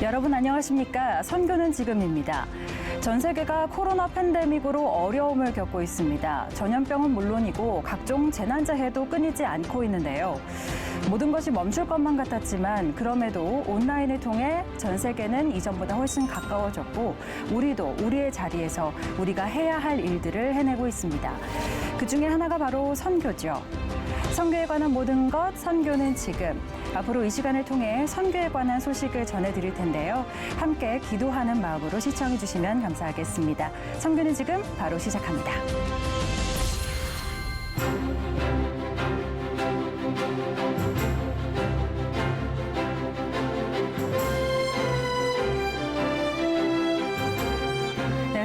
여러분 안녕하십니까? 선교는 지금입니다. 전 세계가 코로나 팬데믹으로 어려움을 겪고 있습니다. 전염병은 물론이고 각종 재난자해도 끊이지 않고 있는데요. 모든 것이 멈출 것만 같았지만 그럼에도 온라인을 통해 전 세계는 이전보다 훨씬 가까워졌고 우리도 우리의 자리에서 우리가 해야 할 일들을 해내고 있습니다. 그중에 하나가 바로 선교죠. 선교에 관한 모든 것, 선교는 지금. 앞으로 이 시간을 통해 선교에 관한 소식을 전해드릴 텐데요. 함께 기도하는 마음으로 시청해 주시면 감사하겠습니다. 선교는 지금 바로 시작합니다.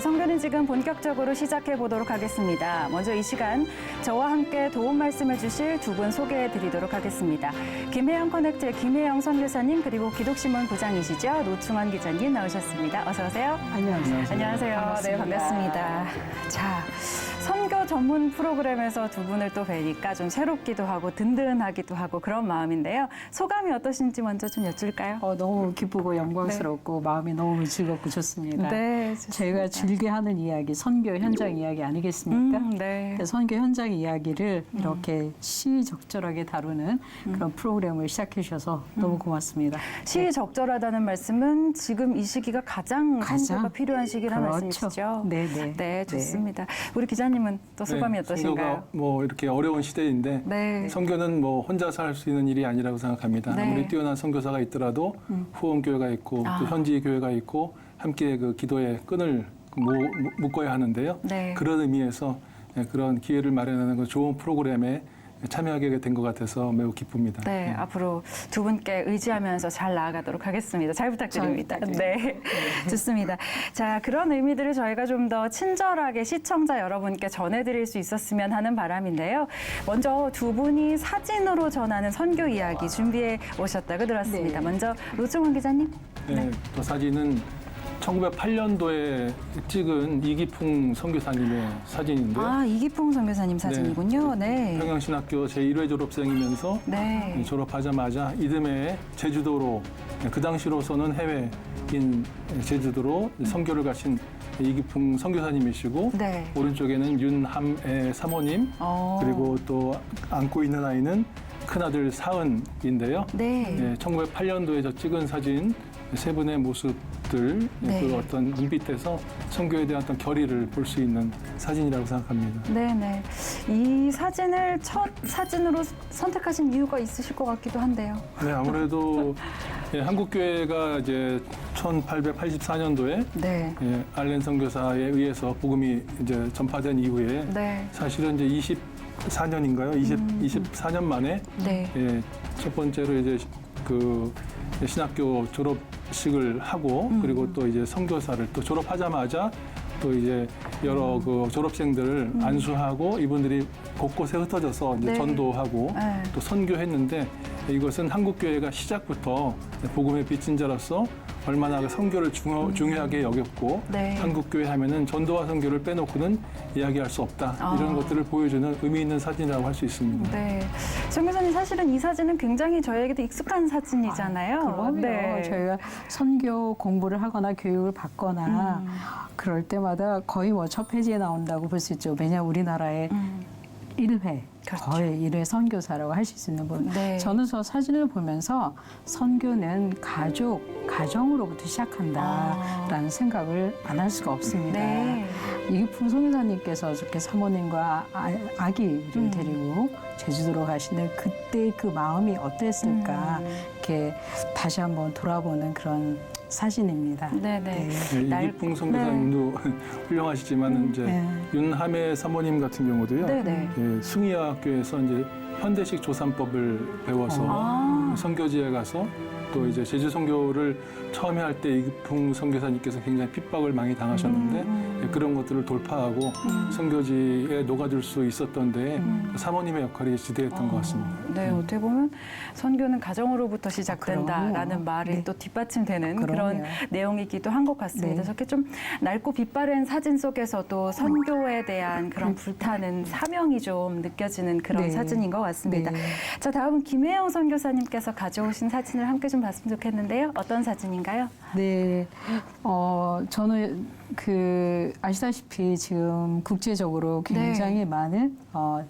선교는 지금 본격적으로 시작해 보도록 하겠습니다. 먼저 이 시간 저와 함께 도움 말씀을 주실 두 분 소개해 드리도록 하겠습니다. 김혜영 커넥트의 김혜영 선교사님 그리고 기독신문 부장이시죠. 노충원 기자님 나오셨습니다. 어서 오세요. 안녕하세요. 안녕하세요. 반갑습니다. 네, 반갑습니다. 자, 선교 전문 프로그램에서 두 분을 또 뵈니까 좀 새롭기도 하고 든든하기도 하고 그런 마음인데요. 소감이 어떠신지 먼저 좀 여쭐까요? 너무 기쁘고 영광스럽고 마음이 너무 즐겁고 좋습니다. 네, 좋습니다. 저희가 즐겨하는 이야기, 선교 현장 이야기 아니겠습니까? 네. 선교 현장 이야기를 이렇게 시적절하게 다루는 그런 프로그램을 시작해 주셔서 너무 고맙습니다. 시적절하다는 말씀은 지금 이 시기가 가장 선교가 필요한 시기라는 그렇죠. 말씀이시죠? 네네. 네, 좋습니다. 우리 기자님은 또 소감이 어떠신가요? 선교가 뭐 이렇게 어려운 시대인데 네. 선교는 뭐 혼자서 할 수 있는 일이 아니라고 생각합니다. 네. 아무리 뛰어난 선교사가 있더라도 후원교회가 있고 또 현지 교회가 있고 함께 그 기도의 끈을 묶어야 하는데요. 네. 그런 의미에서 그런 기회를 마련하는 그 좋은 프로그램에 참여하게 된 것 같아서 매우 기쁩니다. 네, 앞으로 두 분께 의지하면서 잘 나아가도록 하겠습니다. 잘 부탁드립니다. 네, 좋습니다. 자, 그런 의미들을 저희가 좀 더 친절하게 시청자 여러분께 전해드릴 수 있었으면 하는 바람인데요. 먼저 두 분이 사진으로 전하는 선교 이야기 준비해 오셨다고 들었습니다. 네. 먼저 노충원 기자님. 네, 또 사진은 1908년도에 찍은 이기풍 선교사님의 사진인데요. 아, 이기풍 선교사님 사진이군요. 네. 평양신학교 제1회 졸업생이면서 네. 졸업하자마자 이듬해 제주도로 그 당시로서는 해외인 제주도로 선교를 가신 이기풍 선교사님이시고 네. 오른쪽에는 윤함애 사모님 그리고 또 안고 있는 아이는 큰아들 사은인데요. 네. 1908년도에 저 찍은 사진 세 분의 모습들 네. 그 어떤 눈빛에서 선교에 대한 어떤 결의를 볼 수 있는 사진이라고 생각합니다. 네네. 이 사진을 첫 사진으로 선택하신 이유가 있으실 것 같기도 한데요. 네, 아무래도 한국교회가 이제 1884년도에 네. 알렌 선교사에 의해서 복음이 이제 전파된 이후에 네. 사실은 이제 24년인가요? 24년 만에 네. 첫 번째로 이제 그 신학교 졸업식을 하고 그리고 또 이제 선교사를 또 졸업하자마자 또 이제 여러 그 졸업생들을 안수하고 이분들이 곳곳에 흩어져서 이제 네. 전도하고 네. 또 선교했는데 이것은 한국교회가 시작부터 복음의 빚진 자로서 얼마나 그 선교를 중요하게 여겼고 네. 한국교회 하면은 전도와 선교를 빼놓고는 이야기할 수 없다. 이런 것들을 보여주는 의미 있는 사진이라고 할 수 있습니다. 네. 정 교사님 사실은 이 사진은 굉장히 저에게도 익숙한 사진이잖아요. 그럼요. 네. 저희가 선교 공부를 하거나 교육을 받거나 그럴 때마다 거의 뭐 첫 페이지에 나온다고 볼 수 있죠. 왜냐하면 우리나라에 1회, 그렇죠. 거의 1회 선교사라고 할 수 있는 분. 네. 저는 저 사진을 보면서 선교는 가정으로부터 시작한다라는 생각을 안 할 수가 없습니다. 네. 이기풍 선교사님께서 저렇게 사모님과 아기를 데리고 제주도로 가시는데 그때 그 마음이 어땠을까 이렇게 다시 한번 돌아보는 그런 사진입니다. 네네. 이기풍 선교사님도 훌륭하시지만 이제 윤함의 사모님 같은 경우도요. 네네. 숭의학교에서 이제 현대식 조산법을 배워서 선교지에 가서 또 이제 제주 선교를 처음에 할 때 이기풍 선교사님께서 굉장히 핍박을 많이 당하셨는데 그런 것들을 돌파하고 선교지에 녹아들 수 있었던데 사모님의 역할이 지대했던 것 같습니다. 네, 어떻게 보면 선교는 가정으로부터 시작된다라는 그럼요. 말이 네. 또 뒷받침되는 그런 그럼요. 내용이기도 한 것 같습니다. 네. 저렇게 좀 낡고 빛바랜 사진 속에서도 선교에 대한 그런 불타는 사명이 좀 느껴지는 그런 네. 사진인 것 같습니다. 네. 자, 다음은 김혜영 선교사님께서 가져오신 사진을 함께 좀 봤으면 좋겠는데요. 어떤 사진인가요? 네, 저는 아시다시피 지금 국제적으로 굉장히 네. 많은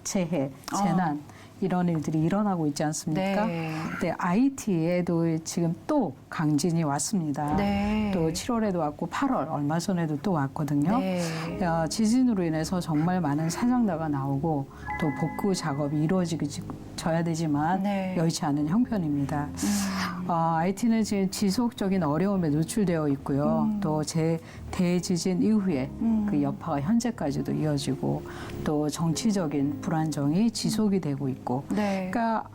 재해, 재난 이런 일들이 일어나고 있지 않습니까? 네. 네, IT에도 지금 또 강진이 왔습니다. 네. 또 7월에도 왔고 8월 얼마 전에도 또 왔거든요. 네. 지진으로 인해서 정말 많은 사상자가 나오고 또 복구 작업이 이루어져야 되지만 네. 여의치 않은 형편입니다. IT는 지금 지속적인 어려움에 노출되어 있고요. 또 대지진 이후에 그 여파가 현재까지도 이어지고 또 정치적인 불안정이 지속이 되고 있고 네. 그러니까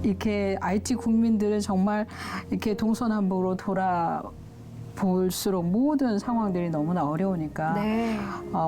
이렇게 IT 국민들은 정말 이렇게 동서남북으로 볼수록 모든 상황들이 너무나 어려우니까 네.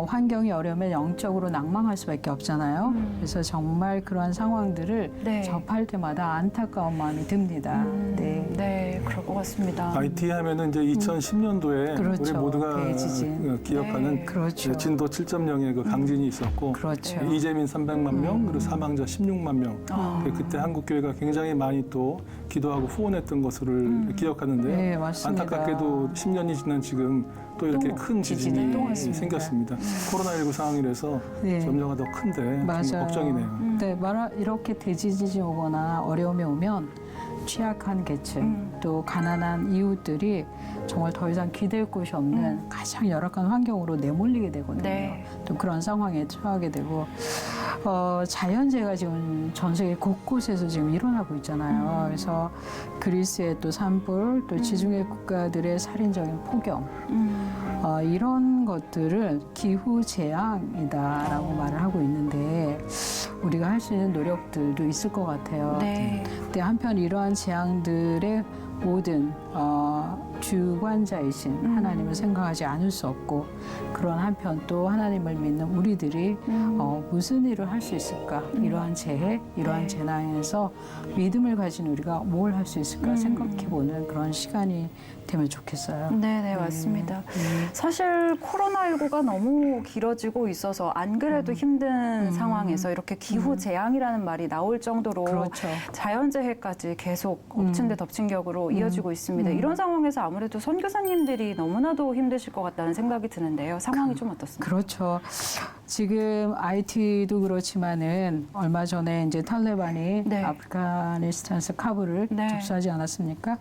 환경이 어려우면 영적으로 낭망할 수밖에 없잖아요. 그래서 정말 그러한 상황들을 네. 접할 때마다 안타까운 마음이 듭니다. 네. 네, 그럴 것 같습니다. IT 하면은 이제 2010년도에 그렇죠. 우리 모두가 대지진. 기억하는 네. 그렇죠. 진도 7.0의 그 강진이 있었고 그렇죠. 이재민 300만 명 그리고 사망자 16만 명. 아. 그때 한국 교회가 굉장히 많이 또 기도하고 후원했던 것을 기억하는데요. 네, 맞습니다. 안타깝게도 10년이 지난 지금 또 이렇게 또 큰 지진이 지진이 또 왔습니다. 생겼습니다. 코로나19 상황이라서 네. 점령가 더 큰데 맞아요. 정말 걱정이네요. 네, 이렇게 대지진이 오거나 어려움이 오면 취약한 계층, 또 가난한 이웃들이 정말 더 이상 기댈 곳이 없는 가장 열악한 환경으로 내몰리게 되거든요. 네. 또 그런 상황에 처하게 되고 자연재해가 지금 전 세계 곳곳에서 지금 일어나고 있잖아요. 그래서 그리스의 또 산불, 또 지중해 국가들의 살인적인 폭염, 이런 것들을 기후 재앙이다라고 말을 하고 있는데 우리가 할 수 있는 노력들도 있을 것 같아요. 네. 근데 한편 이러한 재앙들의 모든 주관자이신 하나님을 생각하지 않을 수 없고 그런 한편 또 하나님을 믿는 우리들이 무슨 일을 할 수 있을까? 이러한 재해, 이러한 재난에서 믿음을 가진 우리가 뭘 할 수 있을까 생각해보는 그런 시간이 되면 좋겠어요. 네, 맞습니다. 사실 코로나19가 너무 길어지고 있어서 안 그래도 힘든 상황에서 이렇게 기후 재앙이라는 말이 나올 정도로 그렇죠. 자연재해까지 계속 엎친 데 덮친 격으로 이어지고 있습니다. 이런 상황에서 아무래도 선교사님들이 너무나도 힘드실 것 같다는 생각이 드는데요. 상황이 좀 어떻습니까? 그렇죠. 지금 IT도 그렇지만은 얼마 전에 이제 탈레반이 네. 아프가니스탄에서 카불을 네. 접수하지 않았습니까?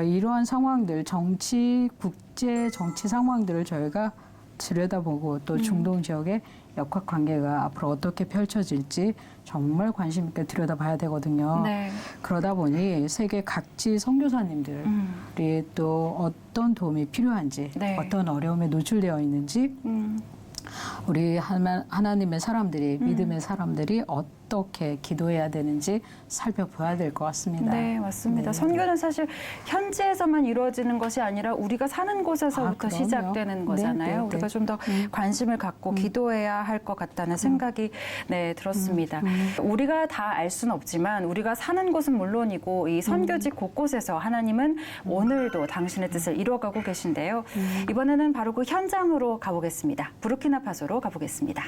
이러한 상황들, 국제 정치 상황들을 저희가 들여다보고 또 중동 지역의 역학 관계가 앞으로 어떻게 펼쳐질지 정말 관심 있게 들여다봐야 되거든요. 네. 그러다 보니 세계 각지 선교사님들이 또 어떤 도움이 필요한지, 네. 어떤 어려움에 노출되어 있는지 우리 하나님의 사람들이 믿음의 사람들이 어떻게 기도해야 되는지 살펴봐야 될 것 같습니다. 네, 맞습니다. 네. 선교는 사실 현지에서만 이루어지는 것이 아니라 우리가 사는 곳에서부터 그럼요. 시작되는 거잖아요. 네, 네, 우리가 네. 좀 더 관심을 갖고 기도해야 할 것 같다는 생각이 들었습니다. 우리가 다 알 수는 없지만 우리가 사는 곳은 물론이고 이 선교지 곳곳에서 하나님은 오늘도 당신의 뜻을 이루어가고 계신데요. 이번에는 바로 그 현장으로 가보겠습니다. 부르키나파소로 가보겠습니다.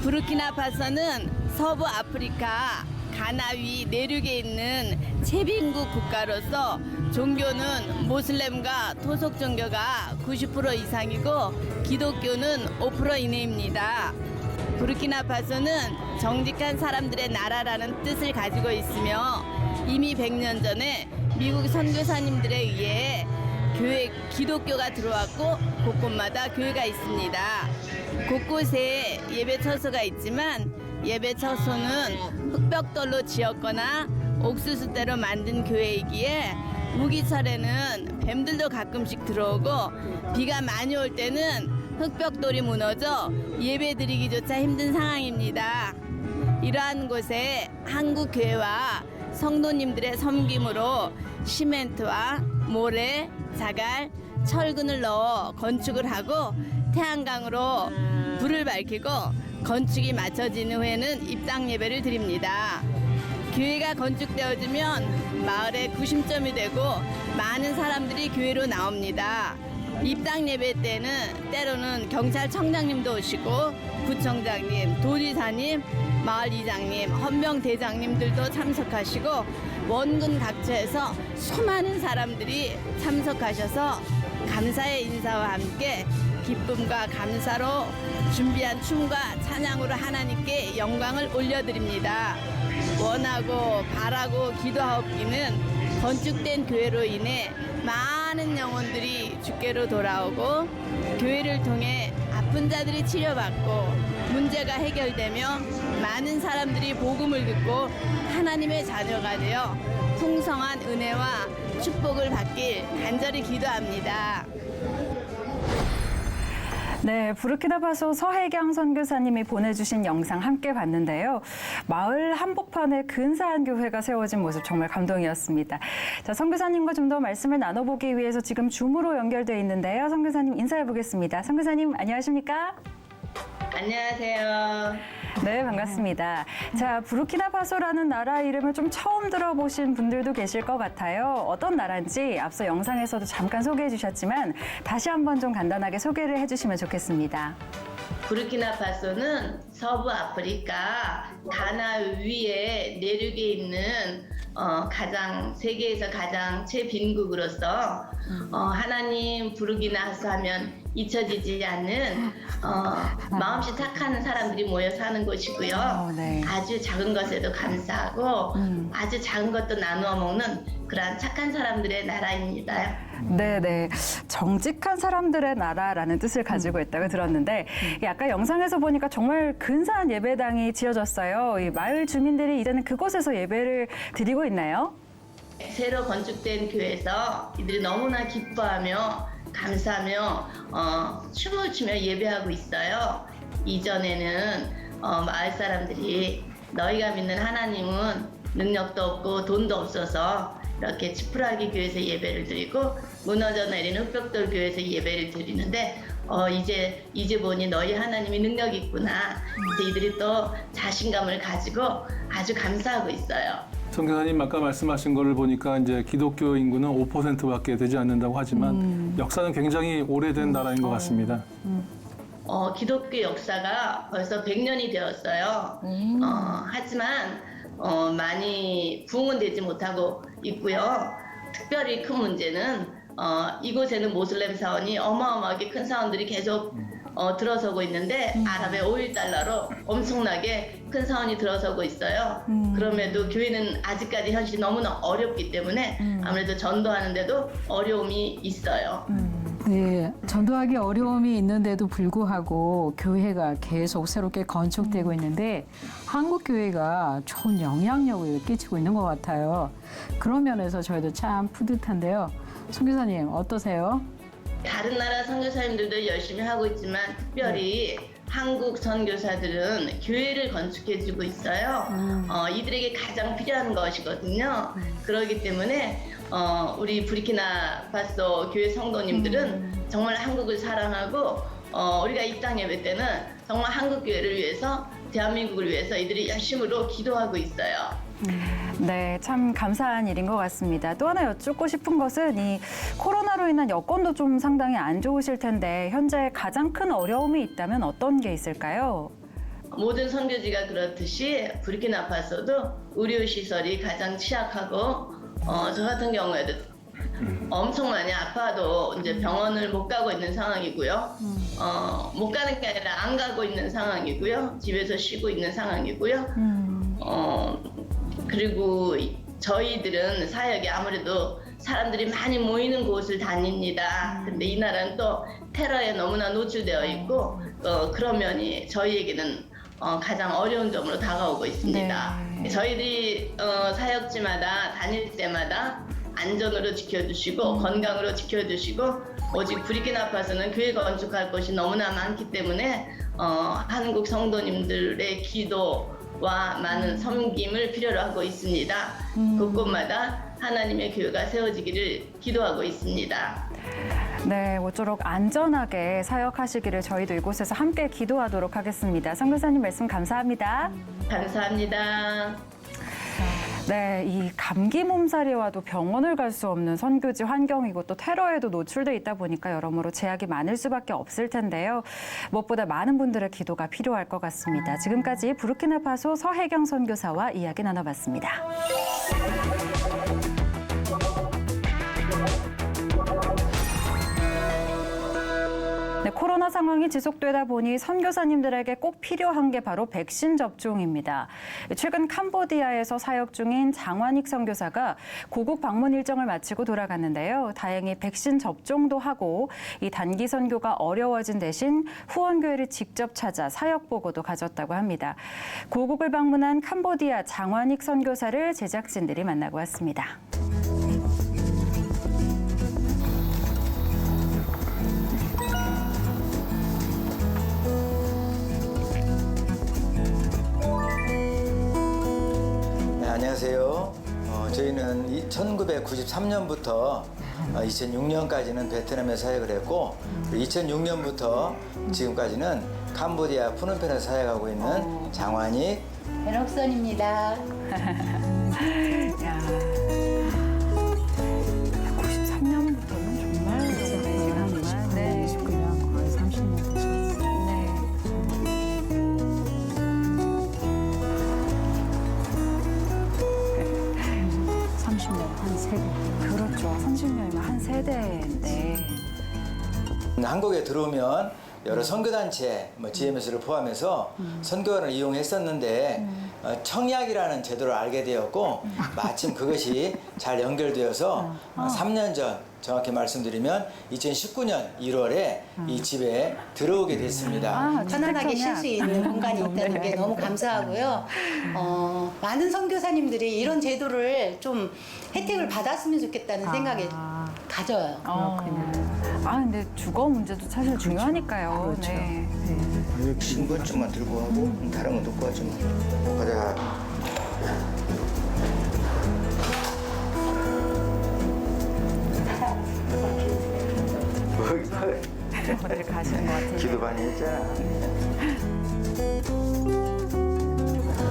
부르키나파소는 서부 아프리카 가나위 내륙에 있는 최빈국 국가로서 종교는 모슬렘과 토속 종교가 90% 이상이고 기독교는 5% 이내입니다. 부르키나파소는 정직한 사람들의 나라라는 뜻을 가지고 있으며 이미 100년 전에 미국 선교사님들에 의해 기독교가 들어왔고 곳곳마다 교회가 있습니다. 곳곳에 예배 처소가 있지만 예배 처소는 흙벽돌로 지었거나 옥수수대로 만든 교회이기에 우기철에는 뱀들도 가끔씩 들어오고 비가 많이 올 때는 흙벽돌이 무너져 예배드리기조차 힘든 상황입니다. 이러한 곳에 한국교회와 성도님들의 섬김으로 시멘트와 모래, 자갈, 철근을 넣어 건축을 하고 태양광으로 불을 밝히고 건축이 마쳐진 후에는 입당 예배를 드립니다. 교회가 건축되어지면 마을의 구심점이 되고 많은 사람들이 교회로 나옵니다. 입당 예배 때는 때로는 경찰청장님도 오시고 구청장님, 도지사님, 마을 이장님, 헌병대장님들도 참석하시고 원군 각처에서 수많은 사람들이 참석하셔서 감사의 인사와 함께 기쁨과 감사로 준비한 춤과 찬양으로 하나님께 영광을 올려드립니다. 원하고 바라고 기도하옵기는 건축된 교회로 인해 많은 영혼들이 주께로 돌아오고 교회를 통해 아픈 자들이 치료받고 문제가 해결되며 많은 사람들이 복음을 듣고 하나님의 자녀가 되어 풍성한 은혜와 축복을 받길 간절히 기도합니다. 네, 부르키나파소 서혜경 선교사님이 보내주신 영상 함께 봤는데요. 마을 한복판에 근사한 교회가 세워진 모습 정말 감동이었습니다. 자, 선교사님과 좀 더 말씀을 나눠보기 위해서 지금 줌으로 연결돼 있는데요. 선교사님 인사해 보겠습니다. 선교사님 안녕하십니까? 안녕하세요. 네, 반갑습니다. 자, 부르키나파소라는 나라 이름을 좀 처음 들어보신 분들도 계실 것 같아요. 어떤 나라인지 앞서 영상에서도 잠깐 소개해 주셨지만 다시 한번 좀 간단하게 소개를 해주시면 좋겠습니다. 부르키나파소는 서부 아프리카 가나 위에 내륙에 있는 세계에서 가장 최빈국으로서 하나님 부르기나서 하면 잊혀지지 않는 마음씨 착한 사람들이 모여 사는 곳이고요. 네. 아주 작은 것에도 감사하고 아주 작은 것도 나누어 먹는 그러한 착한 사람들의 나라입니다. 네네. 정직한 사람들의 나라라는 뜻을 가지고 있다고 들었는데 아까 영상에서 보니까 정말 근사한 예배당이 지어졌어요. 이 마을 주민들이 이제는 그곳에서 예배를 드리고 있나요? 새로 건축된 교회에서 이들이 너무나 기뻐하며 감사하며 춤을 추며 예배하고 있어요. 이전에는 마을 사람들이 너희가 믿는 하나님은 능력도 없고 돈도 없어서 이렇게 지푸라기 교회에서 예배를 드리고 무너져 내린 흙벽돌 교회에서 예배를 드리는데 이제 보니 너희 하나님이 능력이 있구나. 그래서 이들이 또 자신감을 가지고 아주 감사하고 있어요. 선교사님 아까 말씀하신 거를 보니까 이제 기독교 인구는 5%밖에 되지 않는다고 하지만 역사는 굉장히 오래된 나라인 것 같습니다. 기독교 역사가 벌써 100년이 되었어요. 하지만 많이 부흥은 되지 못하고 있고요. 특별히 큰 문제는 이곳에는 모슬렘 사원이 어마어마하게 큰 사원들이 계속 들어서고 있는데 아랍의 5.1달러로 엄청나게 큰 사원이 들어서고 있어요. 그럼에도 교회는 아직까지 현실이 너무나 어렵기 때문에 아무래도 전도하는데도 어려움이 있어요. 네, 전도하기 어려움이 있는데도 불구하고 교회가 계속 새롭게 건축되고 있는데 한국 교회가 좋은 영향력을 끼치고 있는 것 같아요. 그런 면에서 저희도 참 뿌듯한데요. 선교사님 어떠세요? 다른 나라 선교사님들도 열심히 하고 있지만 특별히 한국 선교사들은 교회를 건축해주고 있어요. 이들에게 가장 필요한 것이거든요. 그렇기 때문에 우리 부르키나파소 교회 성도님들은 정말 한국을 사랑하고 우리가 입당 예배 때는 정말 한국 교회를 위해서 대한민국을 위해서 이들이 열심으로 기도하고 있어요. 네, 참 감사한 일인 것 같습니다. 또 하나 여쭙고 싶은 것은 이 코로나로 인한 여건도 좀 상당히 안 좋으실 텐데 현재 가장 큰 어려움이 있다면 어떤 게 있을까요? 모든 선교지가 그렇듯이 부르키나파소도 의료시설이 가장 취약하고 저 같은 경우에도 엄청 많이 아파도 이제 병원을 못 가고 있는 상황이고요. 못 가는 게 아니라 안 가고 있는 상황이고요. 집에서 쉬고 있는 상황이고요. 그리고 저희들은 사역이 아무래도 사람들이 많이 모이는 곳을 다닙니다. 근데 이 나라는 또 테러에 너무나 노출되어 있고 그런 면이 저희에게는 가장 어려운 점으로 다가오고 있습니다. 네. 저희들이 사역지마다 다닐 때마다 안전으로 지켜주시고 건강으로 지켜주시고 오직 브리키나파소는 교회 건축할 곳이 너무나 많기 때문에 한국 성도님들의 기도와 많은 섬김을 필요로 하고 있습니다. 곳곳마다 하나님의 교회가 세워지기를 기도하고 있습니다. 네, 모쪼록 안전하게 사역하시기를 저희도 이곳에서 함께 기도하도록 하겠습니다. 선교사님 말씀 감사합니다. 감사합니다. 네, 이 감기 몸살이와도 병원을 갈 수 없는 선교지 환경이고 또 테러에도 노출돼 있다 보니까 여러모로 제약이 많을 수밖에 없을 텐데요. 무엇보다 많은 분들의 기도가 필요할 것 같습니다. 지금까지 부르키나파소 서혜경 선교사와 이야기 나눠봤습니다. 네, 코로나 상황이 지속되다 보니 선교사님들에게 꼭 필요한 게 바로 백신 접종입니다. 최근 캄보디아에서 사역 중인 장완익 선교사가 고국 방문 일정을 마치고 돌아갔는데요. 다행히 백신 접종도 하고 이 단기 선교가 어려워진 대신 후원교회를 직접 찾아 사역 보고도 가졌다고 합니다. 고국을 방문한 캄보디아 장완익 선교사를 제작진들이 만나고 왔습니다. 안녕하세요. 저희는 1993년부터 2006년까지는 베트남에 사역을 했고 2006년부터 지금까지는 캄보디아 푸놈펜에서 사역하고 있는 장완익 변옥선입니다. 93년부터는 정말 오래지만 네. 29년 거의 30년 되셨어요. 네. 한 세대. 그렇죠. 30년이면 한 세대인데. 한국에 들어오면 여러 선교단체, GMS를 포함해서 선교원을 이용했었는데 청약이라는 제도를 알게 되었고 마침 그것이 잘 연결되어서 3년 전 정확히 말씀드리면 2019년 1월에 이 집에 들어오게 됐습니다. 편안하게 쉴 수 있는 공간이 있다는 게 너무 감사하고요. 많은 선교사님들이 이런 제도를 좀 혜택을 받았으면 좋겠다는 생각이 가져요. 근데 주거 문제도 사실 중요하니까요. 그렇죠. 네. 신분증만 들고 하고 다른 건 놓고 하지 뭐. 가자. 어딜 가시는 것 같은데. 기도 많이 했잖아.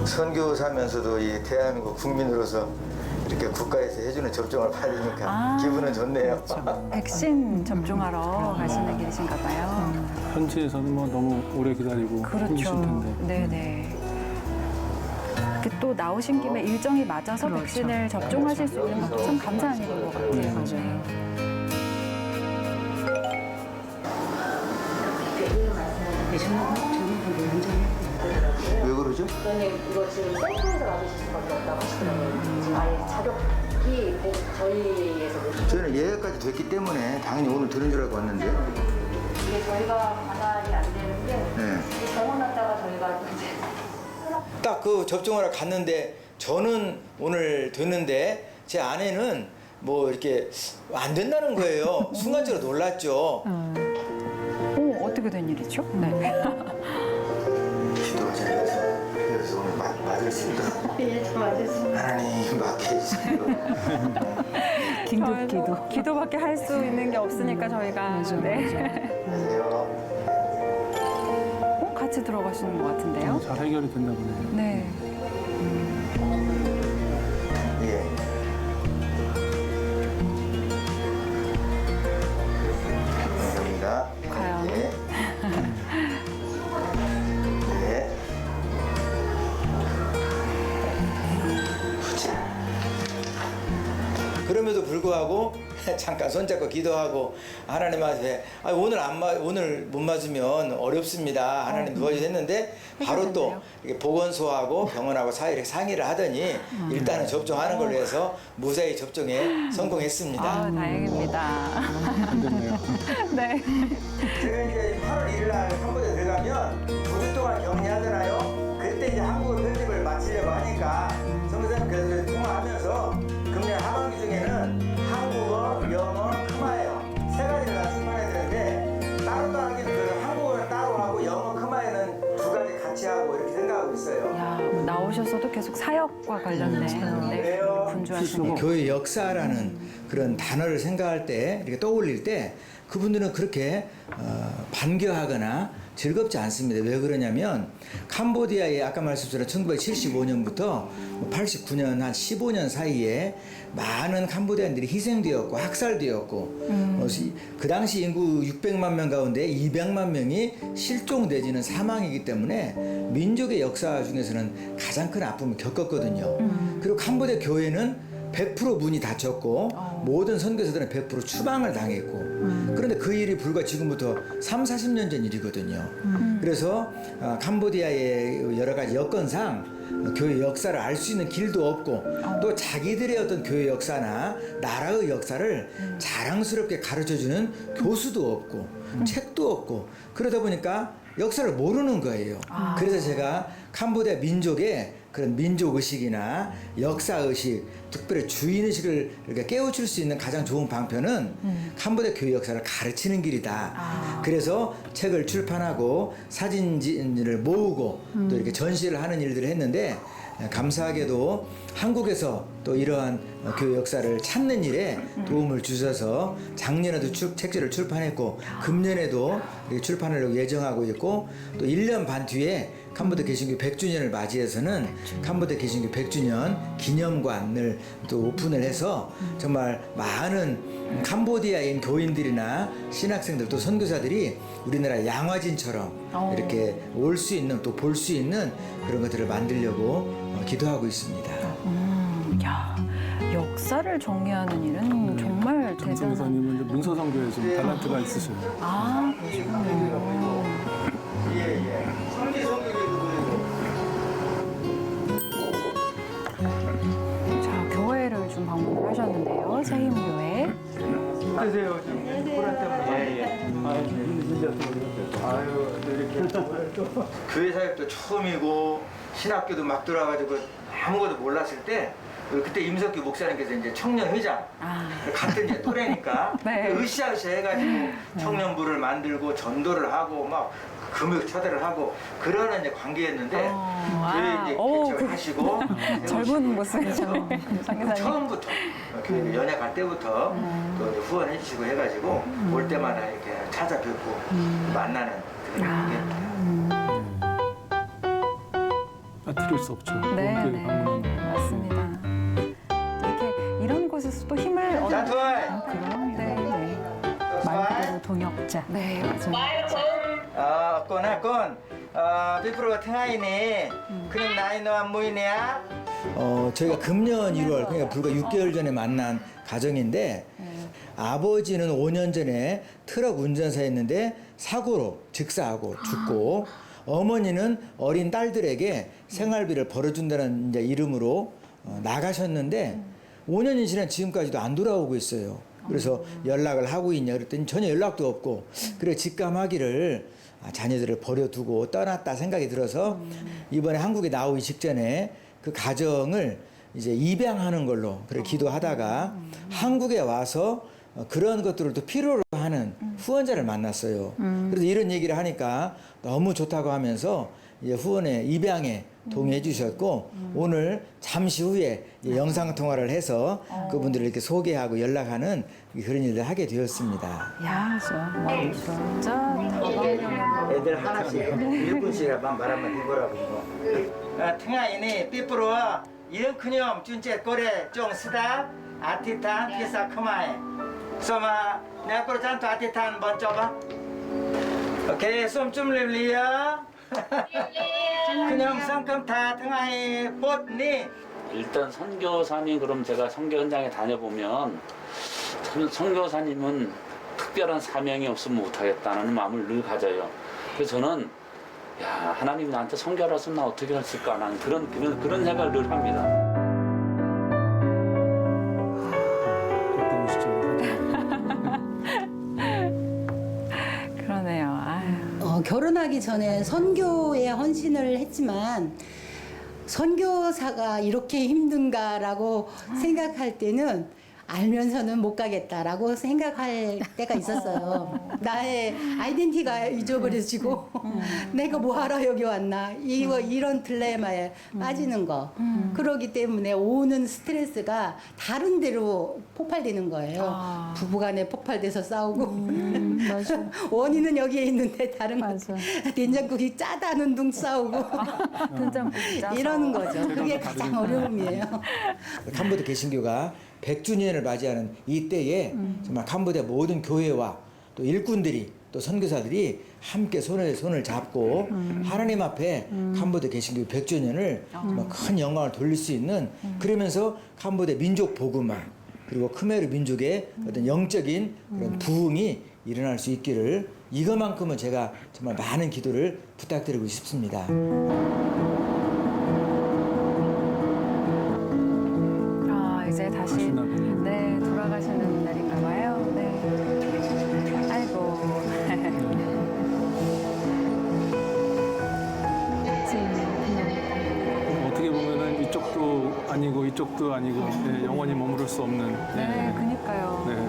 선교사면서도 이 대한민국 국민으로서 이렇게 국가에서 해주는 접종을 받으니까 기분은 좋네요. 백신 접종하러 가시는 길이신가 봐요. 현지에서는 뭐 너무 오래 기다리고 힘드실 그렇죠. 텐데. 네네. 이렇게 또 나오신 김에 일정이 맞아서 그렇죠. 백신을 접종하실 수 있는 것도 참 감사한 일인 것 같아요. 맞아요. 왜 그러죠? 선생님 이거 지금 센터에서 맞으실 수밖에 없다고 하시더라고요. 지금 아예 자격이 저희에서 저희는 예약까지 됐기 때문에 당연히 오늘 들은 줄 알고 왔는데. 이게 저희가 반환이 안 되는 게 네. 병원 갔다가 저희가 이제 딱 그 접종하러 갔는데 저는 오늘 됐는데 제 아내는 뭐 이렇게 안 된다는 거예요. 순간적으로 놀랐죠. 어떻게 된 일이죠? 네. 기도가 잘해서 그래서 오늘 맞을 수 있도록 예, 맞으십니다. 하나님 맡겨주세요. 긴급 기도. 기도밖에 할 수 있는 게 없으니까 저희가 네. 같이 들어가시는 것 같은데요? 잘 해결이 됐나 보네요. 네. 예. 감사합니다. 과연? 예. 예. 보자. 그럼에도 불구하고 잠깐 손잡고 기도하고 하나님 앞에 오늘 못 맞으면 어렵습니다. 하나님 도와주세요 했는데 바로 또 이렇게 보건소하고 병원하고 사이에 상의를 하더니 일단은 접종하는 걸로 해서 무사히 접종에 성공했습니다. 다행입니다. 안 됐네요. 네. 제가 이제 8월 1일 날 캄보디아 들어가면 9주 동안 격리하잖아요. 그때 이제 한국어 편집을 마치려고 하니까 선교사님 그래서 통화하면서 금년 하반기 중에는 계속 사역과 관련된 네, 분주하시네요. 교회 역사라는 그런 단어를 생각할 때 이렇게 떠올릴 때 그분들은 그렇게 반겨하거나 즐겁지 않습니다. 왜 그러냐면 캄보디아의 아까 말씀드린 1975년부터 89년 한 15년 사이에 많은 캄보디아인들이 희생되었고 학살되었고 그 당시 인구 600만 명 가운데 200만 명이 실종 내지는 사망이기 때문에 민족의 역사 중에서는 가장 큰 아픔을 겪었거든요. 그리고 캄보디아 교회는 100% 문이 닫혔고 모든 선교사들은 100% 추방을 당했고 그런데 그 일이 불과 지금부터 3, 40년 전 일이거든요. 그래서 캄보디아의 여러 가지 여건상 교회 역사를 알 수 있는 길도 없고 또 자기들의 어떤 교회 역사나 나라의 역사를 자랑스럽게 가르쳐주는 교수도 없고 책도 없고 그러다 보니까 역사를 모르는 거예요. 그래서 제가 캄보디아 민족의 그런 민족의식이나 역사의식, 특별히 주인의식을 이렇게 깨우칠 수 있는 가장 좋은 방편은 캄보디아 교회 역사를 가르치는 길이다. 그래서 책을 출판하고 사진을 모으고 또 이렇게 전시를 하는 일들을 했는데 감사하게도 한국에서 또 이러한 교회 역사를 찾는 일에 도움을 주셔서 작년에도 책지를 출판했고 금년에도 이렇게 출판을 예정하고 있고 또 1년 반 뒤에 캄보디아 개신교 100주년을 맞이해서는 캄보디아 개신교 100주년 기념관을 또 오픈을 해서 정말 많은 캄보디아인 교인들이나 신학생들 또 선교사들이 우리나라 양화진처럼 이렇게 올 수 있는 또 볼 수 있는 그런 것들을 만들려고 기도하고 있습니다. 야, 역사를 정리하는 일은 정말 정성 대단한. 이사님은 이제 문서 선교에 좀 탤런트가 있으셔요. 아, 그러시군요. 자, 교회를 좀 방문을 하셨는데요. 세임교회. 안녕하세요. 코로나 때문에. 아유, 이렇게 교회 사역도 처음이고 신학교도 막 들어와가지고 아무것도 몰랐을 때 그때 임석규 목사님께서 이제 청년회장 같은 이제 또래니까 네. 으쌰으쌰 해가지고 청년부를 만들고 전도를 하고 막 금욕 차대를 하고 그러는 이제 관계였는데 교회 이제 개척을 하시고 젊은 모습이죠. 상기사님. 처음부터 교회 연약할 때부터 또 이제 후원해 주시고 해가지고 올 때마다 이렇게 찾아뵙고 만나는 그런 관계입니다. 빠뜨릴 수 없죠. 네, 교회 네. 방문은. 맞습니다. 또 이렇게 이런 곳에서 또 힘을 얻는 자투아이! 그런 네. 말 그대로 동역자. 네, 맞아요. con 비프로가 탱아이네 그냥 나이 너안 모이네야 저희가 금년 1월 그러니까 불과 6개월 전에 만난 가정인데 아버지는 5년 전에 트럭 운전사였는데 사고로 직사하고 죽고 어머니는 어린 딸들에게 생활비를 벌어준다는 이제 이름으로 나가셨는데 5년이 지난 지금까지도 안 돌아오고 있어요. 그래서 연락을 하고 있냐 그랬더니 전혀 연락도 없고 그래 직감하기를 자녀들을 버려두고 떠났다 생각이 들어서 이번에 한국에 나오기 직전에 그 가정을 이제 입양하는 걸로 그래 기도하다가 한국에 와서 그런 것들을 또 필요로 하는 후원자를 만났어요. 그래서 이런 얘기를 하니까 너무 좋다고 하면서 이제 후원에 입양에 동의해 주셨고 오늘 잠시 후에 영상 통화를 해서 그분들을 이렇게 소개하고 연락하는 그런 일을 하게 되었습니다. 야, 진짜 다방면으로. 애들 하나씩 1분씩만 말 한번 해보라고 이거. 탱아이니 삐뿌로 이런 그녀 준째 꼬레 쫑 쓰다 아티탄 피사 크마에 소마 내가 꼬레 잔또 아티탄 먼저 봐. 오케이 쏨좀 릴리야. 그냥 성금 다 탱아이 꽃니. 일단 선교사님 그럼 제가 선교 현장에 다녀보면 참 선교사님은 특별한 사명이 없으면 못하겠다는 마음을 늘 가져요. 그래서 저는 야 하나님 나한테 선교를 했으면 나 어떻게 했을까 나는 그런 생각을 늘 합니다. 그랬던 시절. 그러네요. 아유. 결혼하기 전에 선교에 헌신을 했지만 선교사가 이렇게 힘든가라고 생각할 때는 알면서는 못 가겠다라고 생각할 때가 있었어요. 나의 아이덴티티가 잊어버려지고 내가 뭐하러 여기 왔나 이런 딜레마에 빠지는 거. 그러기 때문에 오는 스트레스가 다른 데로 폭발되는 거예요. 부부간에 폭발돼서 싸우고 맞아. 원인은 여기에 있는데 다른 맞아. 된장국이 짜다는 둥 싸우고 된장국이 짜서. 이러는 거죠. 그게 가장 어려움이에요. 캄보디아 개신교가 100주년을 맞이하는 이때에 정말 캄보디아 모든 교회와 또 일꾼들이 또 선교사들이 함께 손을 잡고 하나님 앞에 캄보디아 개신교 100주년을 정말 큰 영광을 돌릴 수 있는 그러면서 캄보디아 민족 복음화 그리고 크메르 민족의 어떤 영적인 그런 부흥이 일어날 수 있기를 이것만큼은 제가 정말 많은 기도를 부탁드리고 싶습니다. 이제 다시 가시나 네 돌아가시는 날인가 봐요. 네. 아이고. 어떻게 보면은 이쪽도 아니고 이쪽도 아니고 네, 영원히 머무를 수 없는. 네, 그니까요. 네.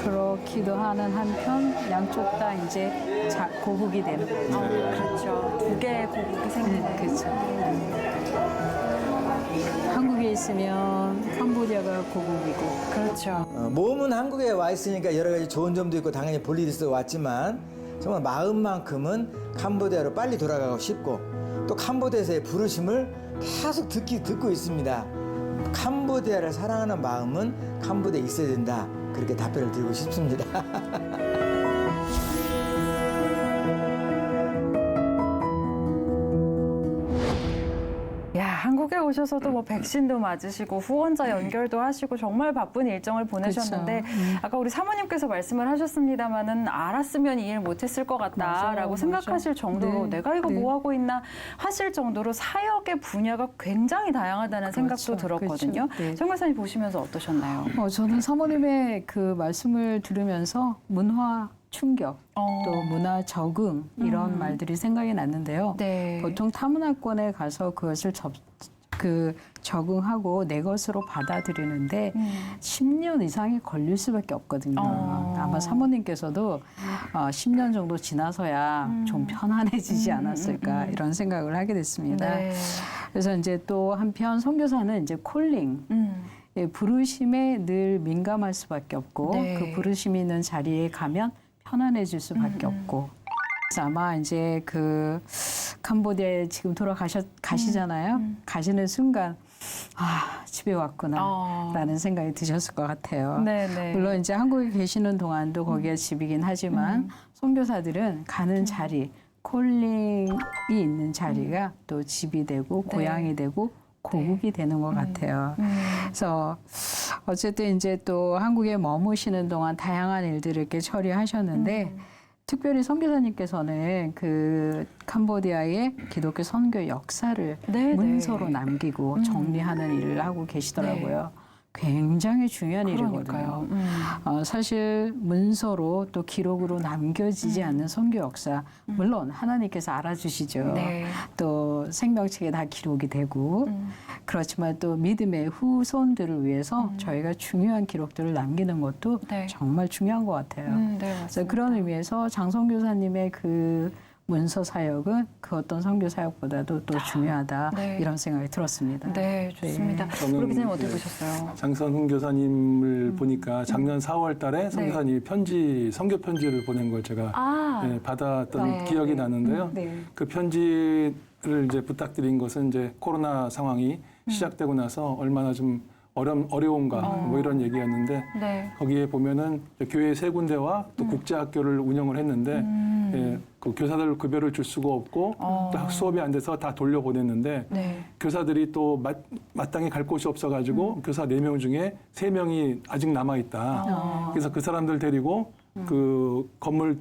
그렇기도 하는 한편 양쪽 다 이제 고국이 되는 거죠. 그렇죠. 두 개의 고국이 생기네. 그렇죠. 한국에 있으면 캄보디아가 고국이고. 그렇죠. 몸은 한국에 와 있으니까 여러 가지 좋은 점도 있고 당연히 볼 일이 있어 왔지만 정말 마음만큼은 캄보디아로 빨리 돌아가고 싶고 또 캄보디아에서의 부르심을 계속 듣고 있습니다. 캄보디아를 사랑하는 마음은 캄보디아에 있어야 된다. 그렇게 답변을 드리고 싶습니다. 야, 한국에 오셔서도 뭐 백신도 맞으시고 후원자 연결도 하시고 정말 바쁜 일정을 보내셨는데 아까 우리 사모님께서 말씀을 하셨습니다마는 알았으면 이 일 못했을 것 같다라고 맞아요, 생각하실 맞아. 정도로 네, 내가 이거 네. 뭐 하고 있나 하실 정도로 사역의 분야가 굉장히 다양하다는 생각도 그렇죠, 들었거든요. 그렇죠. 네. 정 교사님 보시면서 어떠셨나요? 저는 사모님의 그 말씀을 들으면서 문화 충격, 또 문화 적응 이런 말들이 생각이 났는데요. 네. 보통 타문화권에 가서 그것을 적응하고 내 것으로 받아들이는데 10년 이상이 걸릴 수밖에 없거든요. 아마 사모님께서도 10년 정도 지나서야 좀 편안해지지 않았을까 이런 생각을 하게 됐습니다. 네. 그래서 이제 또 한편 선교사는 이제 콜링, 예, 부르심에 늘 민감할 수밖에 없고 네. 그 부르심이 있는 자리에 가면 편안해질 수밖에 없고 그래서 아마 이제 그 캄보디아에 지금 가시잖아요. 가시는 순간 집에 왔구나라는 생각이 드셨을 것 같아요. 네네. 물론 이제 한국에 계시는 동안도 거기가 집이긴 하지만 선교사들은 가는 자리, 콜링이 있는 자리가 또 집이 되고 고향이 되고 고국이 되는 것 같아요. 그래서 어쨌든 이제 또 한국에 머무시는 동안 다양한 일들을 이렇게 처리하셨는데 특별히 선교사님께서는 그 캄보디아의 기독교 선교 역사를 네, 문서로 네. 남기고 정리하는 일을 하고 계시더라고요. 굉장히 중요한 그러니까요. 일이거든요. 사실 문서로 또 기록으로 남겨지지 않는 선교 역사, 물론 하나님께서 알아주시죠. 네. 또 생명책에 다 기록이 되고 그렇지만 또 믿음의 후손들을 위해서 저희가 중요한 기록들을 남기는 것도 네. 정말 중요한 것 같아요. 네, 그래서 맞습니다. 그런 의미에서 장선교사님의 그 문서 사역은 그 어떤 선교 사역보다도 또 중요하다 네. 이런 생각이 들었습니다. 네, 좋습니다. 저는 우리 기자님 어떻게 네. 보셨어요? 장선훈 교사님을 보니까 작년 4월 달에 선 교사님이 선교 편지를 보낸 걸 제가 받았던 네. 기억이 나는데요. 네. 그 편지를 이제 부탁드린 것은 이제 코로나 상황이 시작되고 나서 얼마나 좀 어려운가 뭐 이런 얘기였는데 네. 거기에 보면은 교회 세 군데와 또 국제학교를 운영을 했는데 예, 그 교사들 급여를 줄 수가 없고 또 수업이 안 돼서 다 돌려보냈는데 네. 교사들이 또 마땅히 갈 곳이 없어가지고 교사 4명 중에 3명이 아직 남아있다. 그래서 그 사람들 데리고 그 건물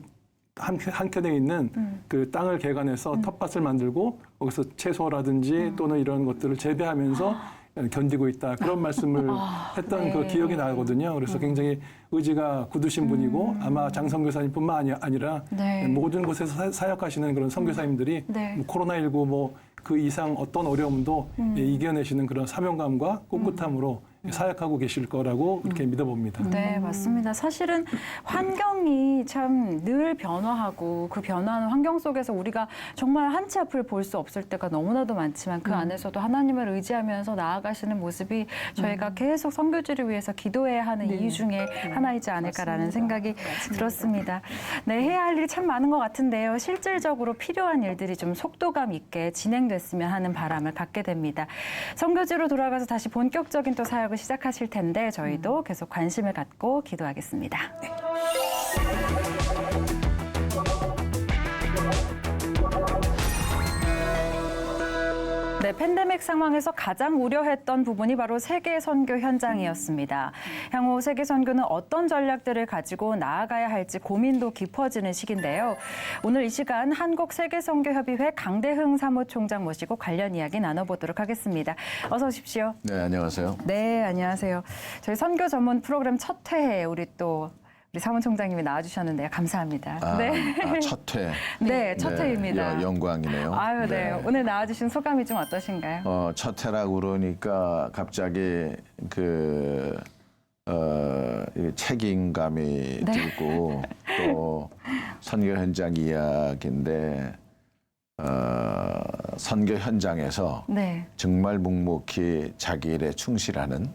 한켠에 있는 그 땅을 개간해서 텃밭을 만들고 거기서 채소라든지 또는 이런 것들을 재배하면서 견디고 있다. 그런 말씀을 했던 네. 그 기억이 나거든요. 그래서 굉장히 의지가 굳으신 분이고 아마 장선교사님뿐만 아니라 네. 모든 곳에서 사역하시는 그런 선교사님들이 네. 뭐 코로나19 뭐 그 이상 어떤 어려움도 예, 이겨내시는 그런 사명감과 꿋꿋함으로 사역하고 계실 거라고 이렇게 믿어봅니다. 네, 맞습니다. 사실은 환경이 참 늘 변화하고 그 변화하는 환경 속에서 우리가 정말 한 치 앞을 볼 수 없을 때가 너무나도 많지만 그 안에서도 하나님을 의지하면서 나아가시는 모습이 저희가 계속 선교지를 위해서 기도해야 하는 이유 중에 하나이지 않을까라는 생각이 들었습니다. 네, 해야 할 일이 참 많은 것 같은데요. 실질적으로 필요한 일들이 좀 속도감 있게 진행됐으면 하는 바람을 갖게 됩니다. 선교지로 돌아가서 다시 본격적인 또 사역을 시작하실 텐데 저희도 계속 관심을 갖고 기도하겠습니다. 네, 팬데믹 상황에서 가장 우려했던 부분이 바로 세계 선교 현장이었습니다. 향후 세계 선교는 어떤 전략들을 가지고 나아가야 할지 고민도 깊어지는 시기인데요. 오늘 이 시간 한국 세계 선교 협의회 강대흥 사무총장 모시고 관련 이야기 나눠보도록 하겠습니다. 어서 오십시오. 네, 안녕하세요. 네, 안녕하세요. 저희 선교 전문 프로그램 첫 회에 우리 사무총장님이 나와주셨는데요. 감사합니다. 첫 회. 네, 첫 회입니다. 영광이네요. 아유, 네. 오늘 나와주신 소감이 좀 어떠신가요? 첫 회라고 그러니까 갑자기 이 책임감이 들고 또 선교 현장 이야기인데 선교 현장에서 네. 정말 묵묵히 자기 일에 충실하는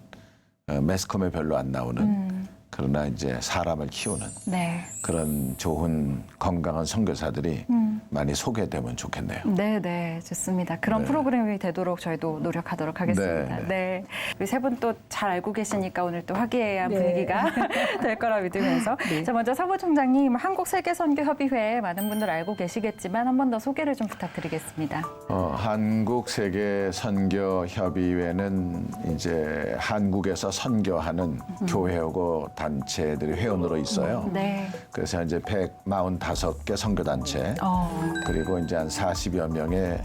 매스컴에 별로 안 나오는 그러나 이제 사람을 키우는 네. 그런 좋은 건강한 선교사들이 많이 소개되면 좋겠네요. 네, 네, 좋습니다. 그런 네. 프로그램이 되도록 저희도 노력하도록 하겠습니다. 네, 네. 우리 세 분 또 잘 알고 계시니까 오늘 또 화기애애한 네. 분위기가 될 거라 믿으면서. 자, 먼저 사무총장님, 한국세계선교협의회 많은 분들 알고 계시겠지만 한 번 더 소개를 좀 부탁드리겠습니다. 한국 세계 선교 협의회는 이제 한국에서 선교하는 교회하고 단체들이 회원으로 있어요. 네. 그래서 이제 145개 선교 단체 그리고 이제 한 40여 명의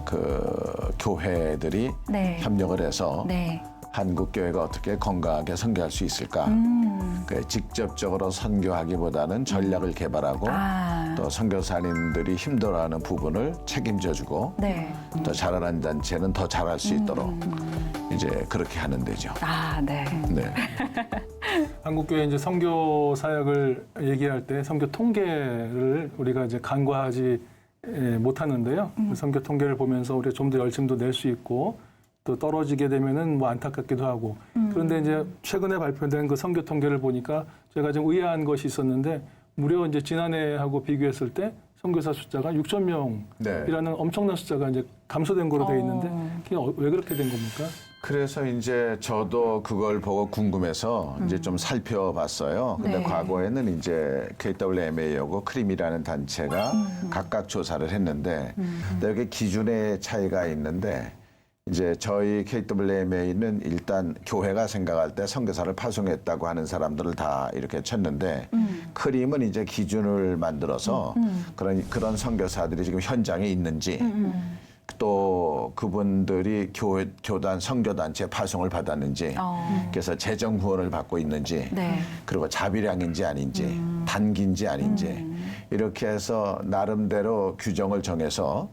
그 교회들이 네. 협력을 해서 네. 한국 교회가 어떻게 건강하게 선교할 수 있을까? 직접적으로 선교하기보다는 전략을 개발하고 또 선교사님들이 힘들어하는 부분을 책임져주고 네. 또 잘하는 단체는 더 잘할 수 있도록 이제 그렇게 하는 데죠. 네. 네. 한국교회 이제 선교 사역을 얘기할 때 선교 통계를 우리가 이제 간과하지 못하는데요. 선교 통계를 보면서 우리가 좀 더 열심도 낼 수 있고 또 떨어지게 되면은 뭐 안타깝기도 하고 그런데 이제 최근에 발표된 그 선교 통계를 보니까 제가 좀 의아한 것이 있었는데 무려 이제 지난해하고 비교했을 때 선교사 숫자가 6천 명이라는 엄청난 숫자가 이제 감소된 거로 돼 있는데 그게 왜 그렇게 된 겁니까? 그래서 이제 저도 그걸 보고 궁금해서 이제 좀 살펴봤어요. 근데 네. 과거에는 이제 KWMA하고 크림이라는 단체가 각각 조사를 했는데 근데 여기 기준의 차이가 있는데 이제 저희 KWMA는 일단 교회가 생각할 때 선교사를 파송했다고 하는 사람들을 다 이렇게 쳤는데 크림은 이제 기준을 만들어서 그런 선교사들이 지금 현장에 있는지 또 그분들이 교단 선교단체 파송을 받았는지 그래서 재정 후원을 받고 있는지 네. 그리고 자비량인지 아닌지 단기인지 아닌지 이렇게 해서 나름대로 규정을 정해서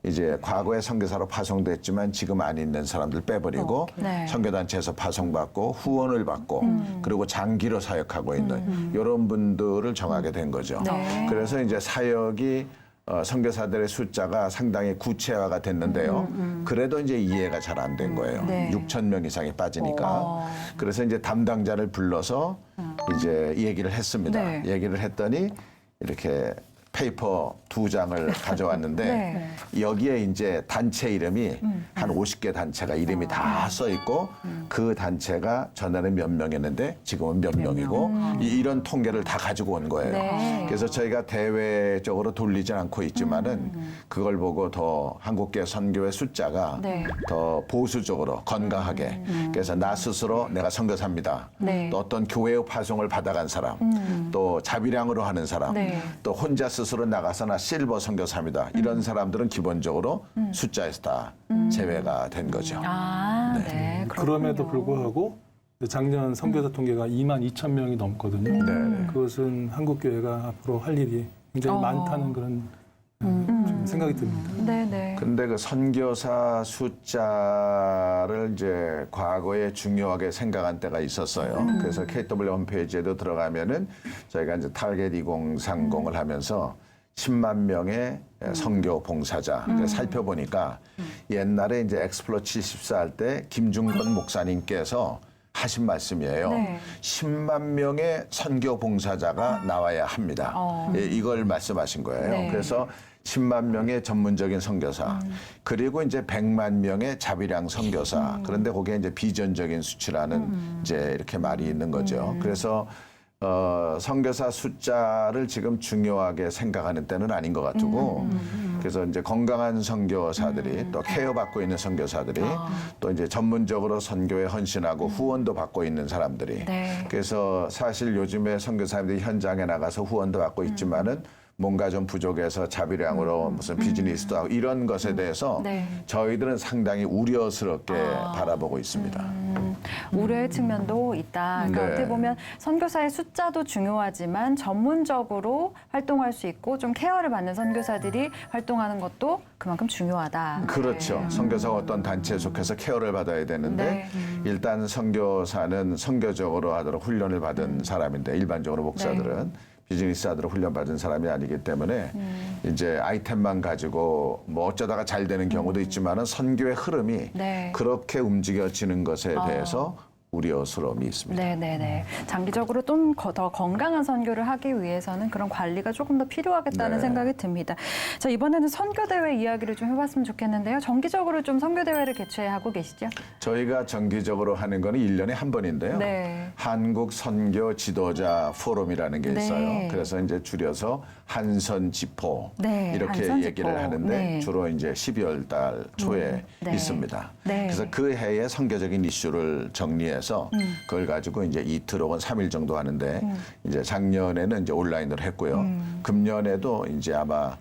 이제 과거에 선교사로 파송됐지만 지금 안 있는 사람들 빼버리고 네. 선교단체에서 파송받고 후원을 받고 그리고 장기로 사역하고 있는 이런 분들을 정하게 된 거죠. 네. 그래서 이제 사역이 선교사들의 숫자가 상당히 구체화가 됐는데요. 그래도 이제 이해가 잘 안 된 거예요. 네. 6천 명 이상이 빠지니까. 그래서 이제 담당자를 불러서 이제 얘기를 했습니다. 네. 얘기를 했더니 이렇게 페이퍼 2장을 가져왔는데 네. 여기에 이제 단체 이름이 한 50개 단체가 이름이 다 써 있고 그 단체가 전에는 몇 명이었는데 지금은 몇 명이고 이런 통계를 다 가지고 온 거예요. 네. 그래서 저희가 대외적으로 돌리지 않고 있지만은 그걸 보고 더 한국계 선교의 숫자가 네. 더 보수적으로 건강하게 그래서 나 스스로 내가 선교사입니다. 네. 또 어떤 교회의 파송을 받아간 사람 또 자비량으로 하는 사람 네. 또 혼자 스스로 나가서 나 실버 선교사입니다. 이런 사람들은 기본적으로 숫자에서 다 제외가 된 거죠. 네. 그럼에도 불구하고 작년 선교사 통계가 2만 2천 명이 넘거든요. 네. 그것은 한국교회가 앞으로 할 일이 굉장히 많다는 그런 좀 생각이 듭니다. 네네. 근데 그 선교사 숫자를 이제 과거에 중요하게 생각한 때가 있었어요. 그래서 KW 홈페이지에도 들어가면은 저희가 이제 타겟 2030을 하면서 10만 명의 선교 봉사자 살펴보니까 옛날에 이제 엑스플로 74 할 때 김중건 목사님께서 하신 말씀이에요. 네. 10만 명의 선교 봉사자가 나와야 합니다. 예, 이걸 말씀하신 거예요. 네. 그래서 10만 명의 전문적인 선교사, 그리고 이제 100만 명의 자비량 선교사. 그런데 거기에 이제 비전적인 수치라는 이제 이렇게 말이 있는 거죠. 그래서 선교사 숫자를 지금 중요하게 생각하는 때는 아닌 것 같고, 그래서 이제 건강한 선교사들이 또 케어받고 있는 선교사들이 또 이제 전문적으로 선교에 헌신하고 후원도 받고 있는 사람들이. 네. 그래서 사실 요즘에 선교사님들이 현장에 나가서 후원도 받고 있지만은 뭔가 좀 부족해서 자비량으로 무슨 비즈니스도 하고 이런 것에 대해서 네. 저희들은 상당히 우려스럽게 바라보고 있습니다. 우려의 측면도 있다. 그러니까 네. 어떻게 보면 선교사의 숫자도 중요하지만 전문적으로 활동할 수 있고 좀 케어를 받는 선교사들이 활동하는 것도 그만큼 중요하다. 그렇죠. 네. 선교사가 어떤 단체에 속해서 케어를 받아야 되는데 일단 선교사는 선교적으로 하도록 훈련을 받은 사람인데 일반적으로 목사들은 비즈니스하도록 훈련받은 사람이 아니기 때문에 이제 아이템만 가지고 뭐 어쩌다가 잘 되는 경우도 있지만은 선교의 흐름이 네. 그렇게 움직여지는 것에 대해서 우려스러움이 있습니다. 네네네. 장기적으로 좀 더 건강한 선교를 하기 위해서는 그런 관리가 조금 더 필요하겠다는 네. 생각이 듭니다. 자, 이번에는 선교대회 이야기를 좀 해봤으면 좋겠는데요. 정기적으로 좀 선교대회를 개최하고 계시죠? 저희가 정기적으로 하는 거는 1년에 한 번인데요. 네. 한국 선교 지도자 포럼이라는 게 있어요. 네. 그래서 이제 줄여서 한선지포 네, 이렇게 한선지포. 얘기를 하는데 네. 주로 이제 12월 달 초에 네. 있습니다. 네. 그래서 그 해의 선교적인 이슈를 정리해서 그걸 가지고 이제 이틀 혹은 3일 정도 하는데 이제 작년에는 이제 온라인으로 했고요. 금년에도 이제 아마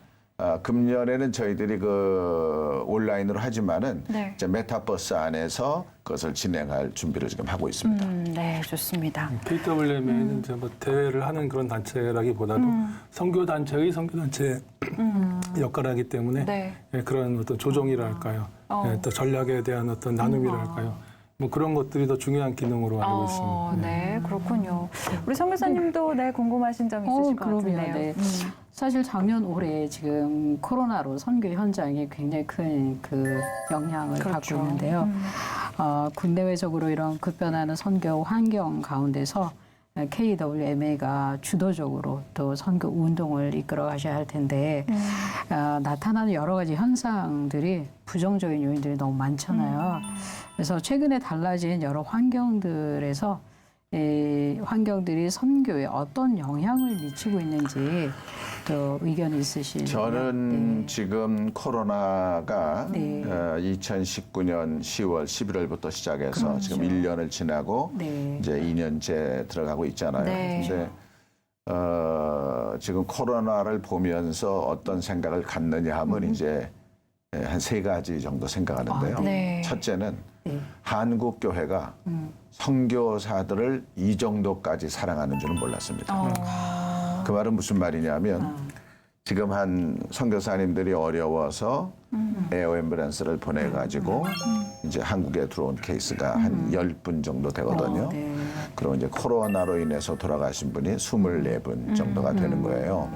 금년에는 저희들이 그 온라인으로 하지만은 네. 이제 메타버스 안에서 그것을 진행할 준비를 지금 하고 있습니다. 네, 좋습니다. KWMA는 이제 뭐 대회를 하는 그런 단체라기보다도 선교 단체의 선교 단체 역할을 하기 때문에 네. 예, 그런 어떤 조정이랄까요, 예, 또 전략에 대한 어떤 나눔이랄까요, 뭐 그런 것들이 더 중요한 기능으로 알고 있습니다. 네, 그렇군요. 우리 선교사님도 네, 궁금하신 점 있으실 것 그럼요. 같은데요. 네. 사실 작년 올해 지금 코로나로 선교 현장에 굉장히 큰 그 영향을 그렇죠. 받고 있는데요. 국내외적으로 이런 급변하는 선교 환경 가운데서 KWMA가 주도적으로 또 선교 운동을 이끌어 가셔야 할 텐데 나타나는 여러 가지 현상들이 부정적인 요인들이 너무 많잖아요. 그래서 최근에 달라진 여러 환경들에서 이 환경들이 선교에 어떤 영향을 미치고 있는지 또 의견이 있으신 저는 지금 코로나가 네. 2019년 10월, 11월부터 시작해서 그렇죠. 지금 1년을 지나고 네. 이제 2년째 들어가고 있잖아요. 네. 근데 지금 코로나를 보면서 어떤 생각을 갖느냐 하면 이제 한 3가지 정도 생각하는데요. 네. 첫째는 네. 한국 교회가 선교사들을 이 정도까지 사랑하는 줄은 몰랐습니다. 그 말은 무슨 말이냐면 지금 한 선교사님들이 어려워서 에어 앰뷸런스를 보내가지고 이제 한국에 들어온 케이스가 한 10분 정도 되거든요. 네. 그리고 이제 코로나로 인해서 돌아가신 분이 24분 정도가 되는 거예요.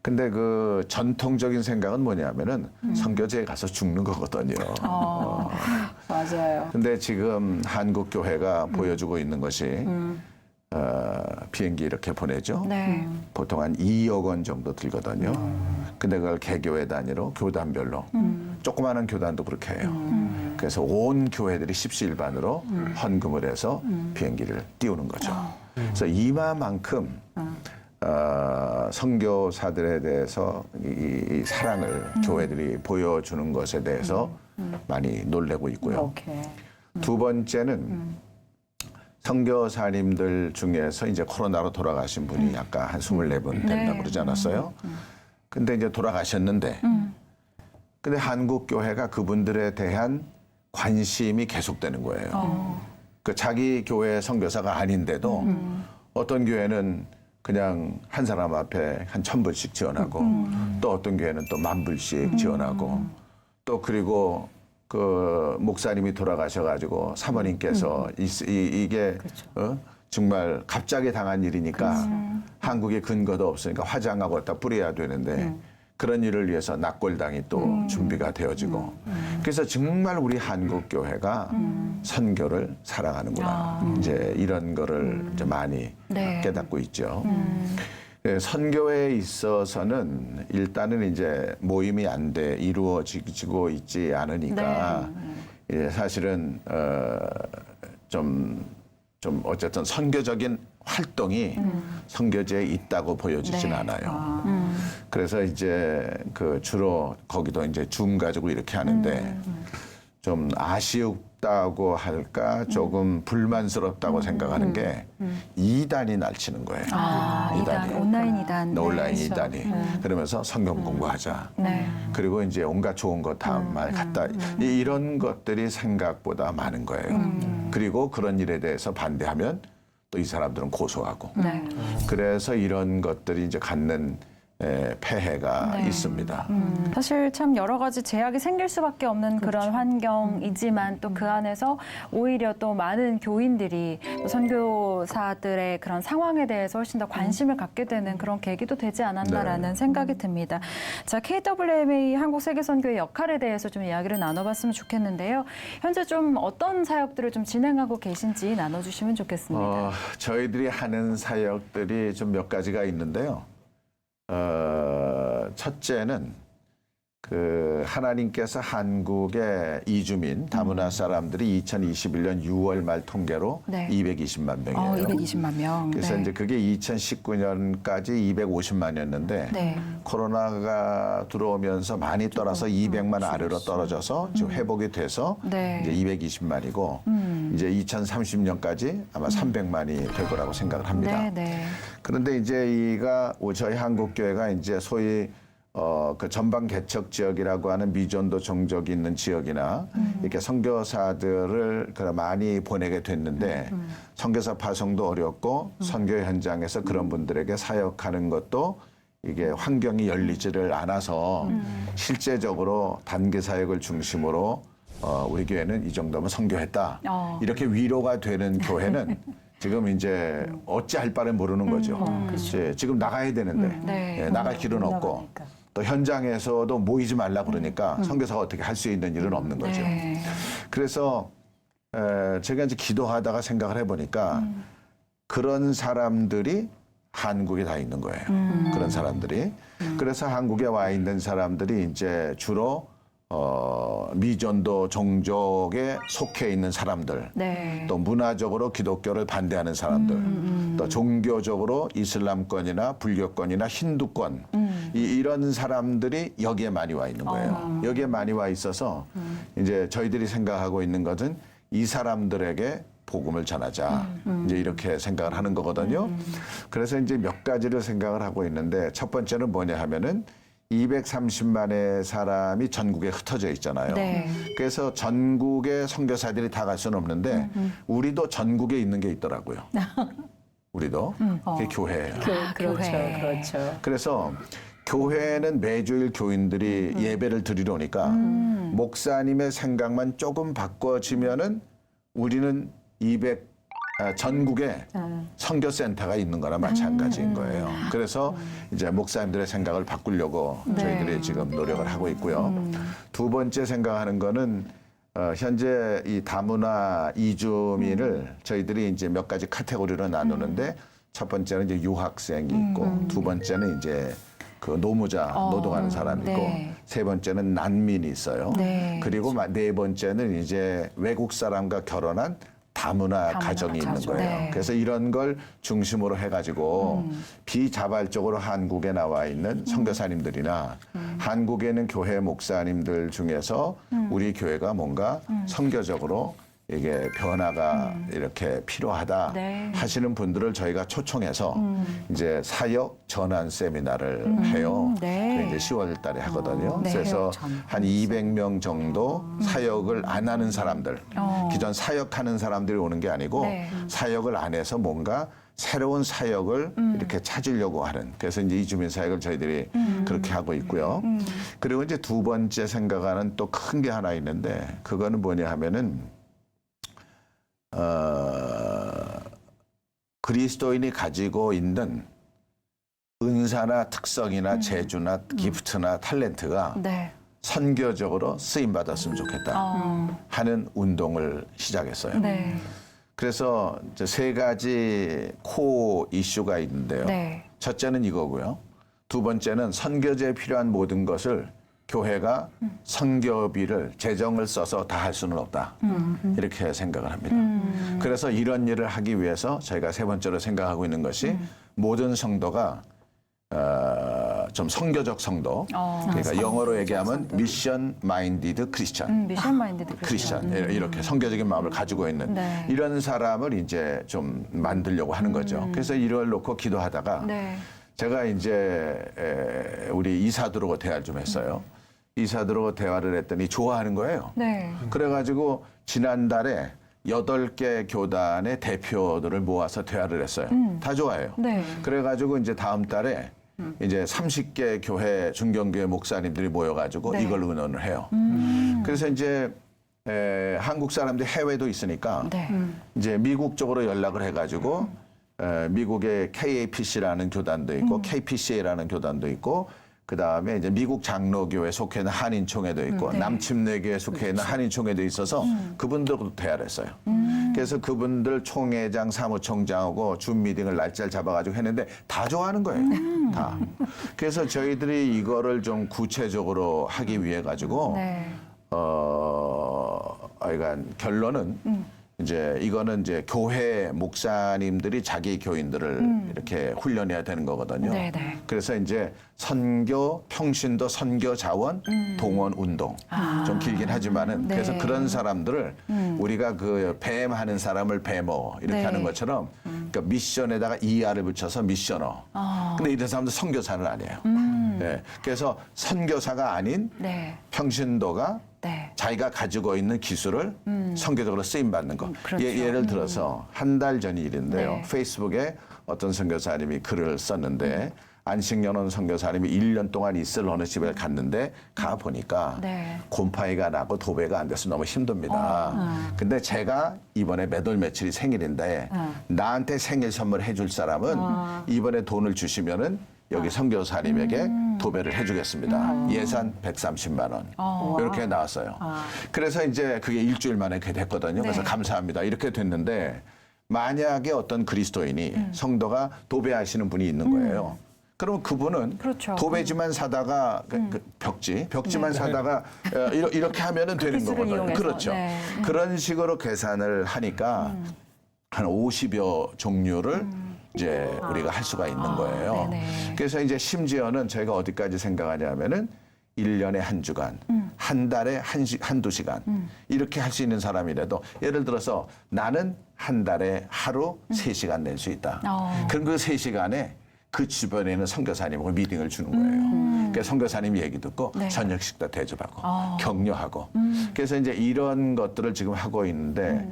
근데 그 전통적인 생각은 뭐냐면은 선교지에 가서 죽는 거거든요. 맞아요. 근데 지금 한국 교회가 보여주고 있는 것이 비행기 이렇게 보내죠. 네. 보통 한 2억 원 정도 들거든요. 근데 그걸 개교회 단위로 교단별로 조그마한 교단도 그렇게 해요. 그래서 온 교회들이 십시일반으로 헌금을 해서 비행기를 띄우는 거죠. 그래서 이마만큼 선교사들에 대해서 이 사랑을 교회들이 보여주는 것에 대해서 많이 놀래고 있고요. 오케이. 두 번째는 선교사님들 중에서 이제 코로나로 돌아가신 분이 아까 한 24분 된다고 그러지 않았어요? 근데 이제 돌아가셨는데 근데 한국 교회가 그분들에 대한 관심이 계속되는 거예요. 그 자기 교회 선교사가 아닌데도 어떤 교회는 그냥 한 사람 앞에 한 1,000불씩 지원하고 또 어떤 교회는 또 10,000불씩 지원하고 또 그리고 그 목사님이 돌아가셔가지고 사모님께서 이게 정말 갑자기 당한 일이니까 한국에 근거도 없으니까 화장하고 다 뿌려야 되는데 그런 일을 위해서 낙골당이 또 준비가 되어지고 그래서 정말 우리 한국 교회가 선교를 사랑하는구나 이제 이런 거를 이제 많이 네. 깨닫고 있죠. 선교에 있어서는 일단은 이제 모임이 안 돼 이루어지고 있지 않으니까 예, 사실은 좀 어쨌든 선교적인 활동이 선교제에 있다고 보여지진 네. 않아요. 그래서 이제 그 주로 거기도 이제 줌 가지고 이렇게 하는데 좀 아쉬웠다고 할까 조금 불만스럽다고 생각하는 게 이단이 날치는 거예요. 이단, 온라인 이단. 온라인 네. 이단이 그러면서 성경 공부하자. 네. 그리고 이제 온갖 좋은 거 다 말 갖다 이런 것들이 생각보다 많은 거예요. 그리고 그런 일에 대해서 반대하면 또 이 사람들은 고소하고. 네. 그래서 이런 것들이 이제 갖는 폐해가 네. 있습니다. 사실 참 여러 가지 제약이 생길 수밖에 없는 그런 환경이지만 또 그 안에서 오히려 또 많은 교인들이 또 선교사들의 그런 상황에 대해서 훨씬 더 관심을 갖게 되는 그런 계기도 되지 않았나라는 생각이 듭니다. 자, KWMA 한국세계선교의 역할에 대해서 좀 이야기를 나눠봤으면 좋겠는데요. 현재 좀 어떤 사역들을 좀 진행하고 계신지 나눠주시면 좋겠습니다. 저희들이 하는 사역들이 좀 몇 가지가 있는데요. 첫째는 그 하나님께서 한국의 이주민 다문화 사람들이 2021년 6월 말 통계로 네. 220만 명이에요. 220만 명. 그래서 네. 이제 그게 2019년까지 250만이었는데 네. 코로나가 들어오면서 많이 떨어서 200만 아래로 떨어져서 지금 회복이 돼서 네. 이제 220만이고 이제 2030년까지 아마 300만이 될 거라고 생각을 합니다. 네, 네. 그런데 이제 저희 한국 교회가 이제 소위 그 전방 개척 지역이라고 하는 미전도 종족이 있는 지역이나 이렇게 선교사들을 많이 보내게 됐는데 선교사 파송도 어렵고 선교 현장에서 그런 분들에게 사역하는 것도 이게 환경이 열리지를 않아서 실제적으로 단기 사역을 중심으로 우리 교회는 이 정도면 선교했다. 이렇게 위로가 되는 교회는 지금 이제 어찌할 바를 모르는 거죠. 이제 지금 나가야 되는데 네. 나갈 길은 없고 또 현장에서도 모이지 말라 그러니까 선교사가 어떻게 할 수 있는 일은 없는 거죠. 네. 그래서 제가 이제 기도하다가 생각을 해보니까 그런 사람들이 한국에 다 있는 거예요. 그런 사람들이. 그래서 한국에 와 있는 사람들이 이제 주로 미전도 종족에 속해 있는 사람들, 네. 또 문화적으로 기독교를 반대하는 사람들, 또 종교적으로 이슬람권이나 불교권이나 힌두권 이런 사람들이 여기에 많이 와 있는 거예요. 여기에 많이 와 있어서 이제 저희들이 생각하고 있는 것은 이 사람들에게 복음을 전하자 이제 이렇게 생각을 하는 거거든요. 그래서 이제 몇 가지를 생각을 하고 있는데 첫 번째는 뭐냐 하면은 230만의 사람이 전국에 흩어져 있잖아요. 네. 그래서 전국의 선교사들이 다 갈 수는 없는데 우리도 전국에 있는 게 있더라고요. 우리도 그게 교회예요. 그렇죠, 교회. 그렇죠. 그래서 교회는 매주일 교인들이 예배를 드리러 오니까 목사님의 생각만 조금 바꿔지면은 우리는 전국에 선교센터가 있는 거나 마찬가지인 거예요. 그래서 이제 목사님들의 생각을 바꾸려고 저희들이 지금 노력을 하고 있고요. 두 번째 생각하는 거는 현재 이 다문화 이주민을 저희들이 이제 몇 가지 카테고리로 나누는데 첫 번째는 이제 유학생이 있고 두 번째는 이제 그 노동하는 사람이 있고 네. 세 번째는 난민이 있어요. 네. 그리고 네 번째는 이제 외국 사람과 결혼한 다문화 가정이 있는 가족. 거예요. 네. 그래서 이런 걸 중심으로 해가지고 비자발적으로 한국에 나와 있는 선교사님들이나 한국에는 교회 목사님들 중에서 우리 교회가 뭔가 선교적으로 이게 변화가 이렇게 필요하다 네. 하시는 분들을 저희가 초청해서 이제 사역 전환 세미나를 해요. 네. 그게 이제 10월 달에 하거든요. 네. 그래서 한 200명 정도 사역을 안 하는 사람들, 어. 기존 사역하는 사람들이 오는 게 아니고 네. 사역을 안 해서 뭔가 새로운 사역을 이렇게 찾으려고 하는, 그래서 이제 이주민 사역을 저희들이 그렇게 하고 있고요. 그리고 이제 두 번째 생각하는 또 큰 게 하나 있는데, 그거는 뭐냐 하면은 그리스도인이 가지고 있는 은사나 특성이나 재주나 기프트나 탤런트가 네. 선교적으로 쓰임 받았으면 좋겠다 하는 운동을 시작했어요. 네. 그래서 이제 세 가지 코 이슈가 있는데요. 네. 첫째는 이거고요. 두 번째는 선교제에 필요한 모든 것을 교회가 선교비를 재정을 써서 다 할 수는 없다. 이렇게 생각을 합니다. 그래서 이런 일을 하기 위해서 저희가 세 번째로 생각하고 있는 것이 모든 성도가 좀 선교적 성도. 그러니까 영어로 얘기하면 미션 마인디드 크리스천. 미션 마인드드 크리스천 이렇게 선교적인 마음을 가지고 있는 네. 이런 사람을 이제 좀 만들려고 하는 거죠. 그래서 이걸 놓고 기도하다가 네. 제가 이제 우리 이사들하고 대화를 좀 했어요. 이사들하고 대화를 했더니 좋아하는 거예요. 네. 그래가지고 지난달에 8개 교단의 대표들을 모아서 대화를 했어요. 다 좋아해요. 네. 그래가지고 이제 다음 달에 이제 30개 교회 중견교회 목사님들이 모여가지고 네. 이걸 의논을 해요. 그래서 이제 한국 사람들 해외도 있으니까 네. 이제 미국 쪽으로 연락을 해가지고 미국의 KAPC라는 교단도 있고 KPCA라는 교단도 있고 그 다음에 이제 미국 장로교회 속해 있는 한인총회도 있고 네. 남침내교회 속해 있는 한인총회도 있어서 그분들하고 대화를 했어요. 그래서 그분들 총회장, 사무총장하고 줌 미팅을 날짜를 잡아가지고 했는데 다 좋아하는 거예요. 다. 그래서 저희들이 이거를 좀 구체적으로 하기 위해 가지고 네. 그러니까 결론은 이제 이거는 이제 교회 목사님들이 자기 교인들을 이렇게 훈련해야 되는 거거든요. 네네. 그래서 이제 선교 평신도 선교 자원 동원 운동 좀 길긴 하지만은 네. 그래서 그런 사람들을 우리가 그 뱀하는 사람을 뱀어 이렇게 네. 하는 것처럼 그러니까 미션에다가 ER을 붙여서 미셔너. 근데 이런 사람들 선교사는 아니에요. 네. 그래서 선교사가 아닌 네. 평신도가 네. 자기가 가지고 있는 기술을 선교적으로 쓰임 받는 거. 그렇죠. 예를 들어서 한 달 전 일인데요. 네. 페이스북에 어떤 선교사님이 글을 썼는데 안식년원 선교사님이 1년 동안 있을 어느 집에 갔는데 가 보니까 네. 곰팡이가 나고 도배가 안 돼서 너무 힘듭니다. 근데 제가 이번에 몇 월 며칠이 생일인데 나한테 생일 선물 해줄 사람은 이번에 돈을 주시면은 여기 선교사님에게 도배를 해주겠습니다. 예산 130만 원. 이렇게 나왔어요. 그래서 이제 그게 일주일 만에 그게 됐거든요. 그래서 네. 감사합니다. 이렇게 됐는데 만약에 어떤 그리스도인이 성도가 도배하시는 분이 있는 거예요. 그럼 그분은 그렇죠. 도배지만 사다가 그 벽지만 사다가 이렇게 하면은 되는 기술을 거거든요. 이용해서. 그렇죠. 네. 그런 식으로 계산을 하니까 한 50여 종류를 이제 우리가 할 수가 있는 거예요. 네네. 그래서 이제 심지어는 저희가 어디까지 생각하냐면은 1년에 한 주간, 한 달에 한두 시간 이렇게 할 수 있는 사람이라도 예를 들어서 나는 한 달에 하루 3시간 낼 수 있다. 그럼 그 3시간에 그 주변에 있는 선교사님하고 미팅을 주는 거예요. 그래서 선교사님 얘기 듣고 네. 저녁 식사 대접하고 격려하고 그래서 이제 이런 것들을 지금 하고 있는데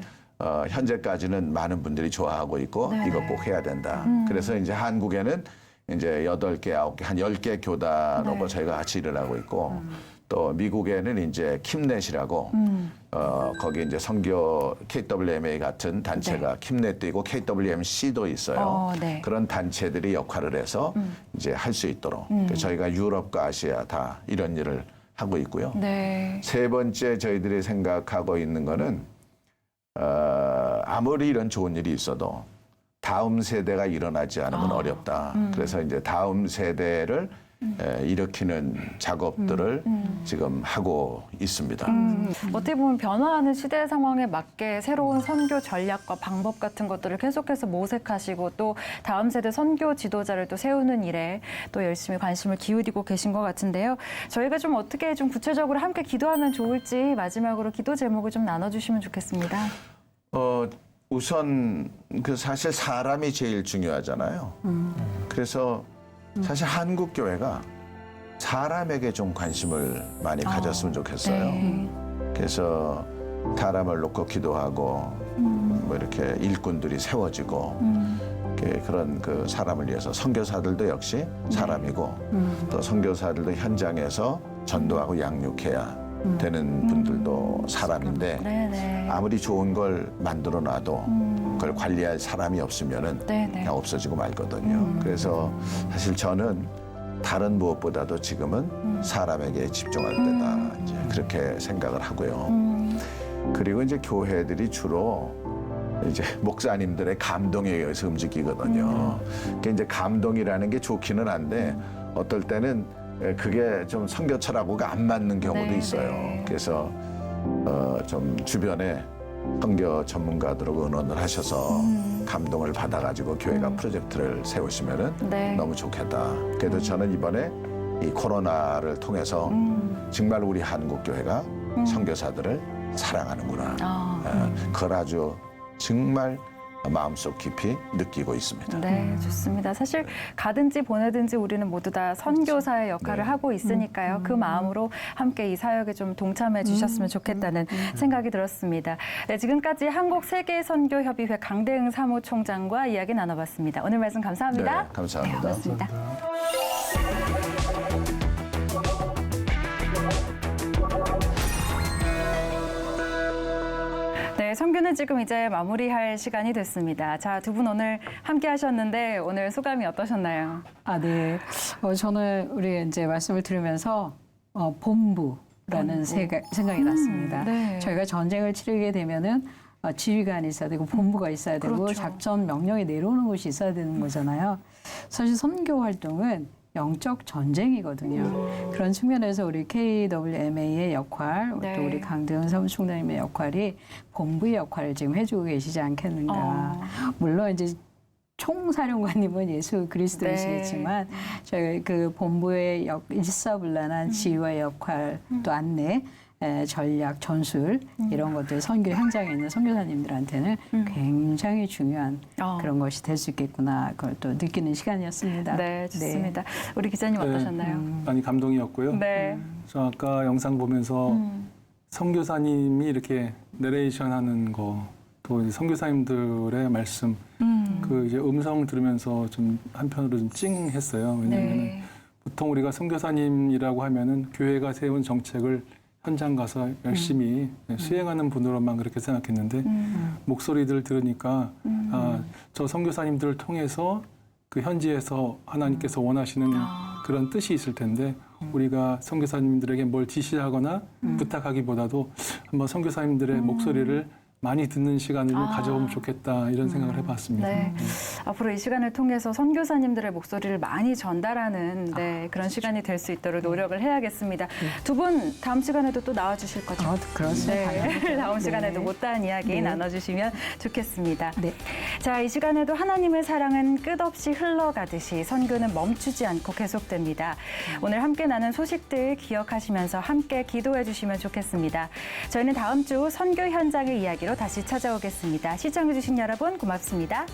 현재까지는 많은 분들이 좋아하고 있고 네. 이거 꼭 해야 된다. 그래서 이제 한국에는 이제 8개, 9개, 한 10개 교단하고 네. 저희가 같이 일을 하고 있고 또 미국에는 이제 킴넷이라고 거기 이제 선교 KWMA 같은 단체가 킴넷도 있고 KWMC도 있어요. 네. 그런 단체들이 역할을 해서 이제 할 수 있도록 그래서 저희가 유럽과 아시아 다 이런 일을 하고 있고요. 네. 세 번째 저희들이 생각하고 있는 거는 아무리 이런 좋은 일이 있어도 다음 세대가 일어나지 않으면 어렵다. 그래서 이제 다음 세대를 일으키는 작업들을 지금 하고 있습니다. 어떻게 보면 변화하는 시대 상황에 맞게 새로운 선교 전략과 방법 같은 것들을 계속해서 모색하시고 또 다음 세대 선교 지도자를 또 세우는 일에 또 열심히 관심을 기울이고 계신 것 같은데요. 저희가 좀 어떻게 좀 구체적으로 함께 기도하면 좋을지 마지막으로 기도 제목을 좀 나눠주시면 좋겠습니다. 우선 그 사실 사람이 제일 중요하잖아요. 그래서 사실 한국 교회가 사람에게 좀 관심을 많이 가졌으면 좋겠어요. 네. 그래서 사람을 놓고 기도하고 뭐 이렇게 일꾼들이 세워지고 그런 그 사람을 위해서 선교사들도 역시 사람이고 또 선교사들도 현장에서 전도하고 양육해야 되는 분들도 사람인데 네네. 아무리 좋은 걸 만들어 놔도 그걸 관리할 사람이 없으면은 네네. 그냥 없어지고 말거든요. 그래서 사실 저는 다른 무엇보다도 지금은 사람에게 집중할 때다 이제 그렇게 생각을 하고요. 그리고 이제 교회들이 주로 이제 목사님들의 감동에 의해서 움직이거든요. 그러니까 이제 감동이라는 게 좋기는 한데 어떨 때는 그게 좀 선교철하고가 안 맞는 경우도 네, 있어요. 네. 그래서 좀 주변에 선교 전문가들하고 의논을 하셔서 감동을 받아가지고 교회가 프로젝트를 세우시면은 네. 너무 좋겠다. 그래도 저는 이번에 이 코로나를 통해서 정말 우리 한국 교회가 선교사들을 사랑하는구나. 그걸 아주 정말 마음속 깊이 느끼고 있습니다. 네, 좋습니다. 사실 가든지 보내든지 우리는 모두 다 선교사의 역할을 네. 하고 있으니까요. 그 마음으로 함께 이 사역에 좀 동참해 주셨으면 좋겠다는 생각이 들었습니다. 네, 지금까지 한국세계선교협의회 강대응 사무총장과 이야기 나눠봤습니다. 오늘 말씀 감사합니다. 네, 감사합니다. 고맙습니다. 네, 선교는 지금 이제 마무리할 시간이 됐습니다. 자, 두 분 오늘 함께 하셨는데 오늘 소감이 어떠셨나요? 아, 네. 저는 우리 이제 말씀을 들으면서 본부라는 생각이 났습니다. 네. 저희가 전쟁을 치르게 되면은 지휘관이 있어야 되고 본부가 있어야 되고 그렇죠. 작전 명령이 내려오는 곳이 있어야 되는 거잖아요. 사실 선교 활동은 영적 전쟁이거든요. 그런 측면에서 우리 KWMA의 역할, 네. 또 우리 강대훈 사무총장님의 역할이 본부의 역할을 지금 해주고 계시지 않겠는가. 물론 이제 총사령관님은 예수 그리스도이시겠지만 저희 그 본부의 일사불란한 지휘와 역할 또 안내, 전략, 전술 이런 것들 선교 현장에 있는 선교사님들한테는 굉장히 중요한 그런 것이 될 수 있겠구나 그걸 또 느끼는 시간이었습니다. 네, 좋습니다. 우리 기자님 네. 어떠셨나요? 많이 감동이었고요. 네. 저 아까 영상 보면서 선교사님이 이렇게 내레이션하는 거, 또 선교사님들의 말씀, 그 이제 음성 들으면서 좀 한편으로 좀 찡했어요. 왜냐하면 네. 보통 우리가 선교사님이라고 하면은 교회가 세운 정책을 현장 가서 열심히 수행하는 분으로만 그렇게 생각했는데 목소리들 들으니까 아, 저 선교사님들을 통해서 그 현지에서 하나님께서 원하시는 그런 뜻이 있을 텐데 우리가 선교사님들에게 뭘 지시하거나 부탁하기보다도 한번 선교사님들의 목소리를 많이 듣는 시간을 가져보면 좋겠다 이런 생각을 해봤습니다. 네. 앞으로 이 시간을 통해서 선교사님들의 목소리를 많이 전달하는 그런 시간이 될 수 있도록 노력을 해야겠습니다. 두 분 다음 시간에도 또 나와주실 거죠? 그렇습니다. 네. 다음 시간에도 네. 못다한 이야기 네. 나눠주시면 좋겠습니다. 네. 자, 이 시간에도 하나님의 사랑은 끝없이 흘러가듯이 선교는 멈추지 않고 계속됩니다. 오늘 함께 나눈 소식들 기억하시면서 함께 기도해 주시면 좋겠습니다. 저희는 다음 주 선교 현장의 이야기로 다시 찾아오겠습니다. 시청해 주신 여러분 고맙습니다.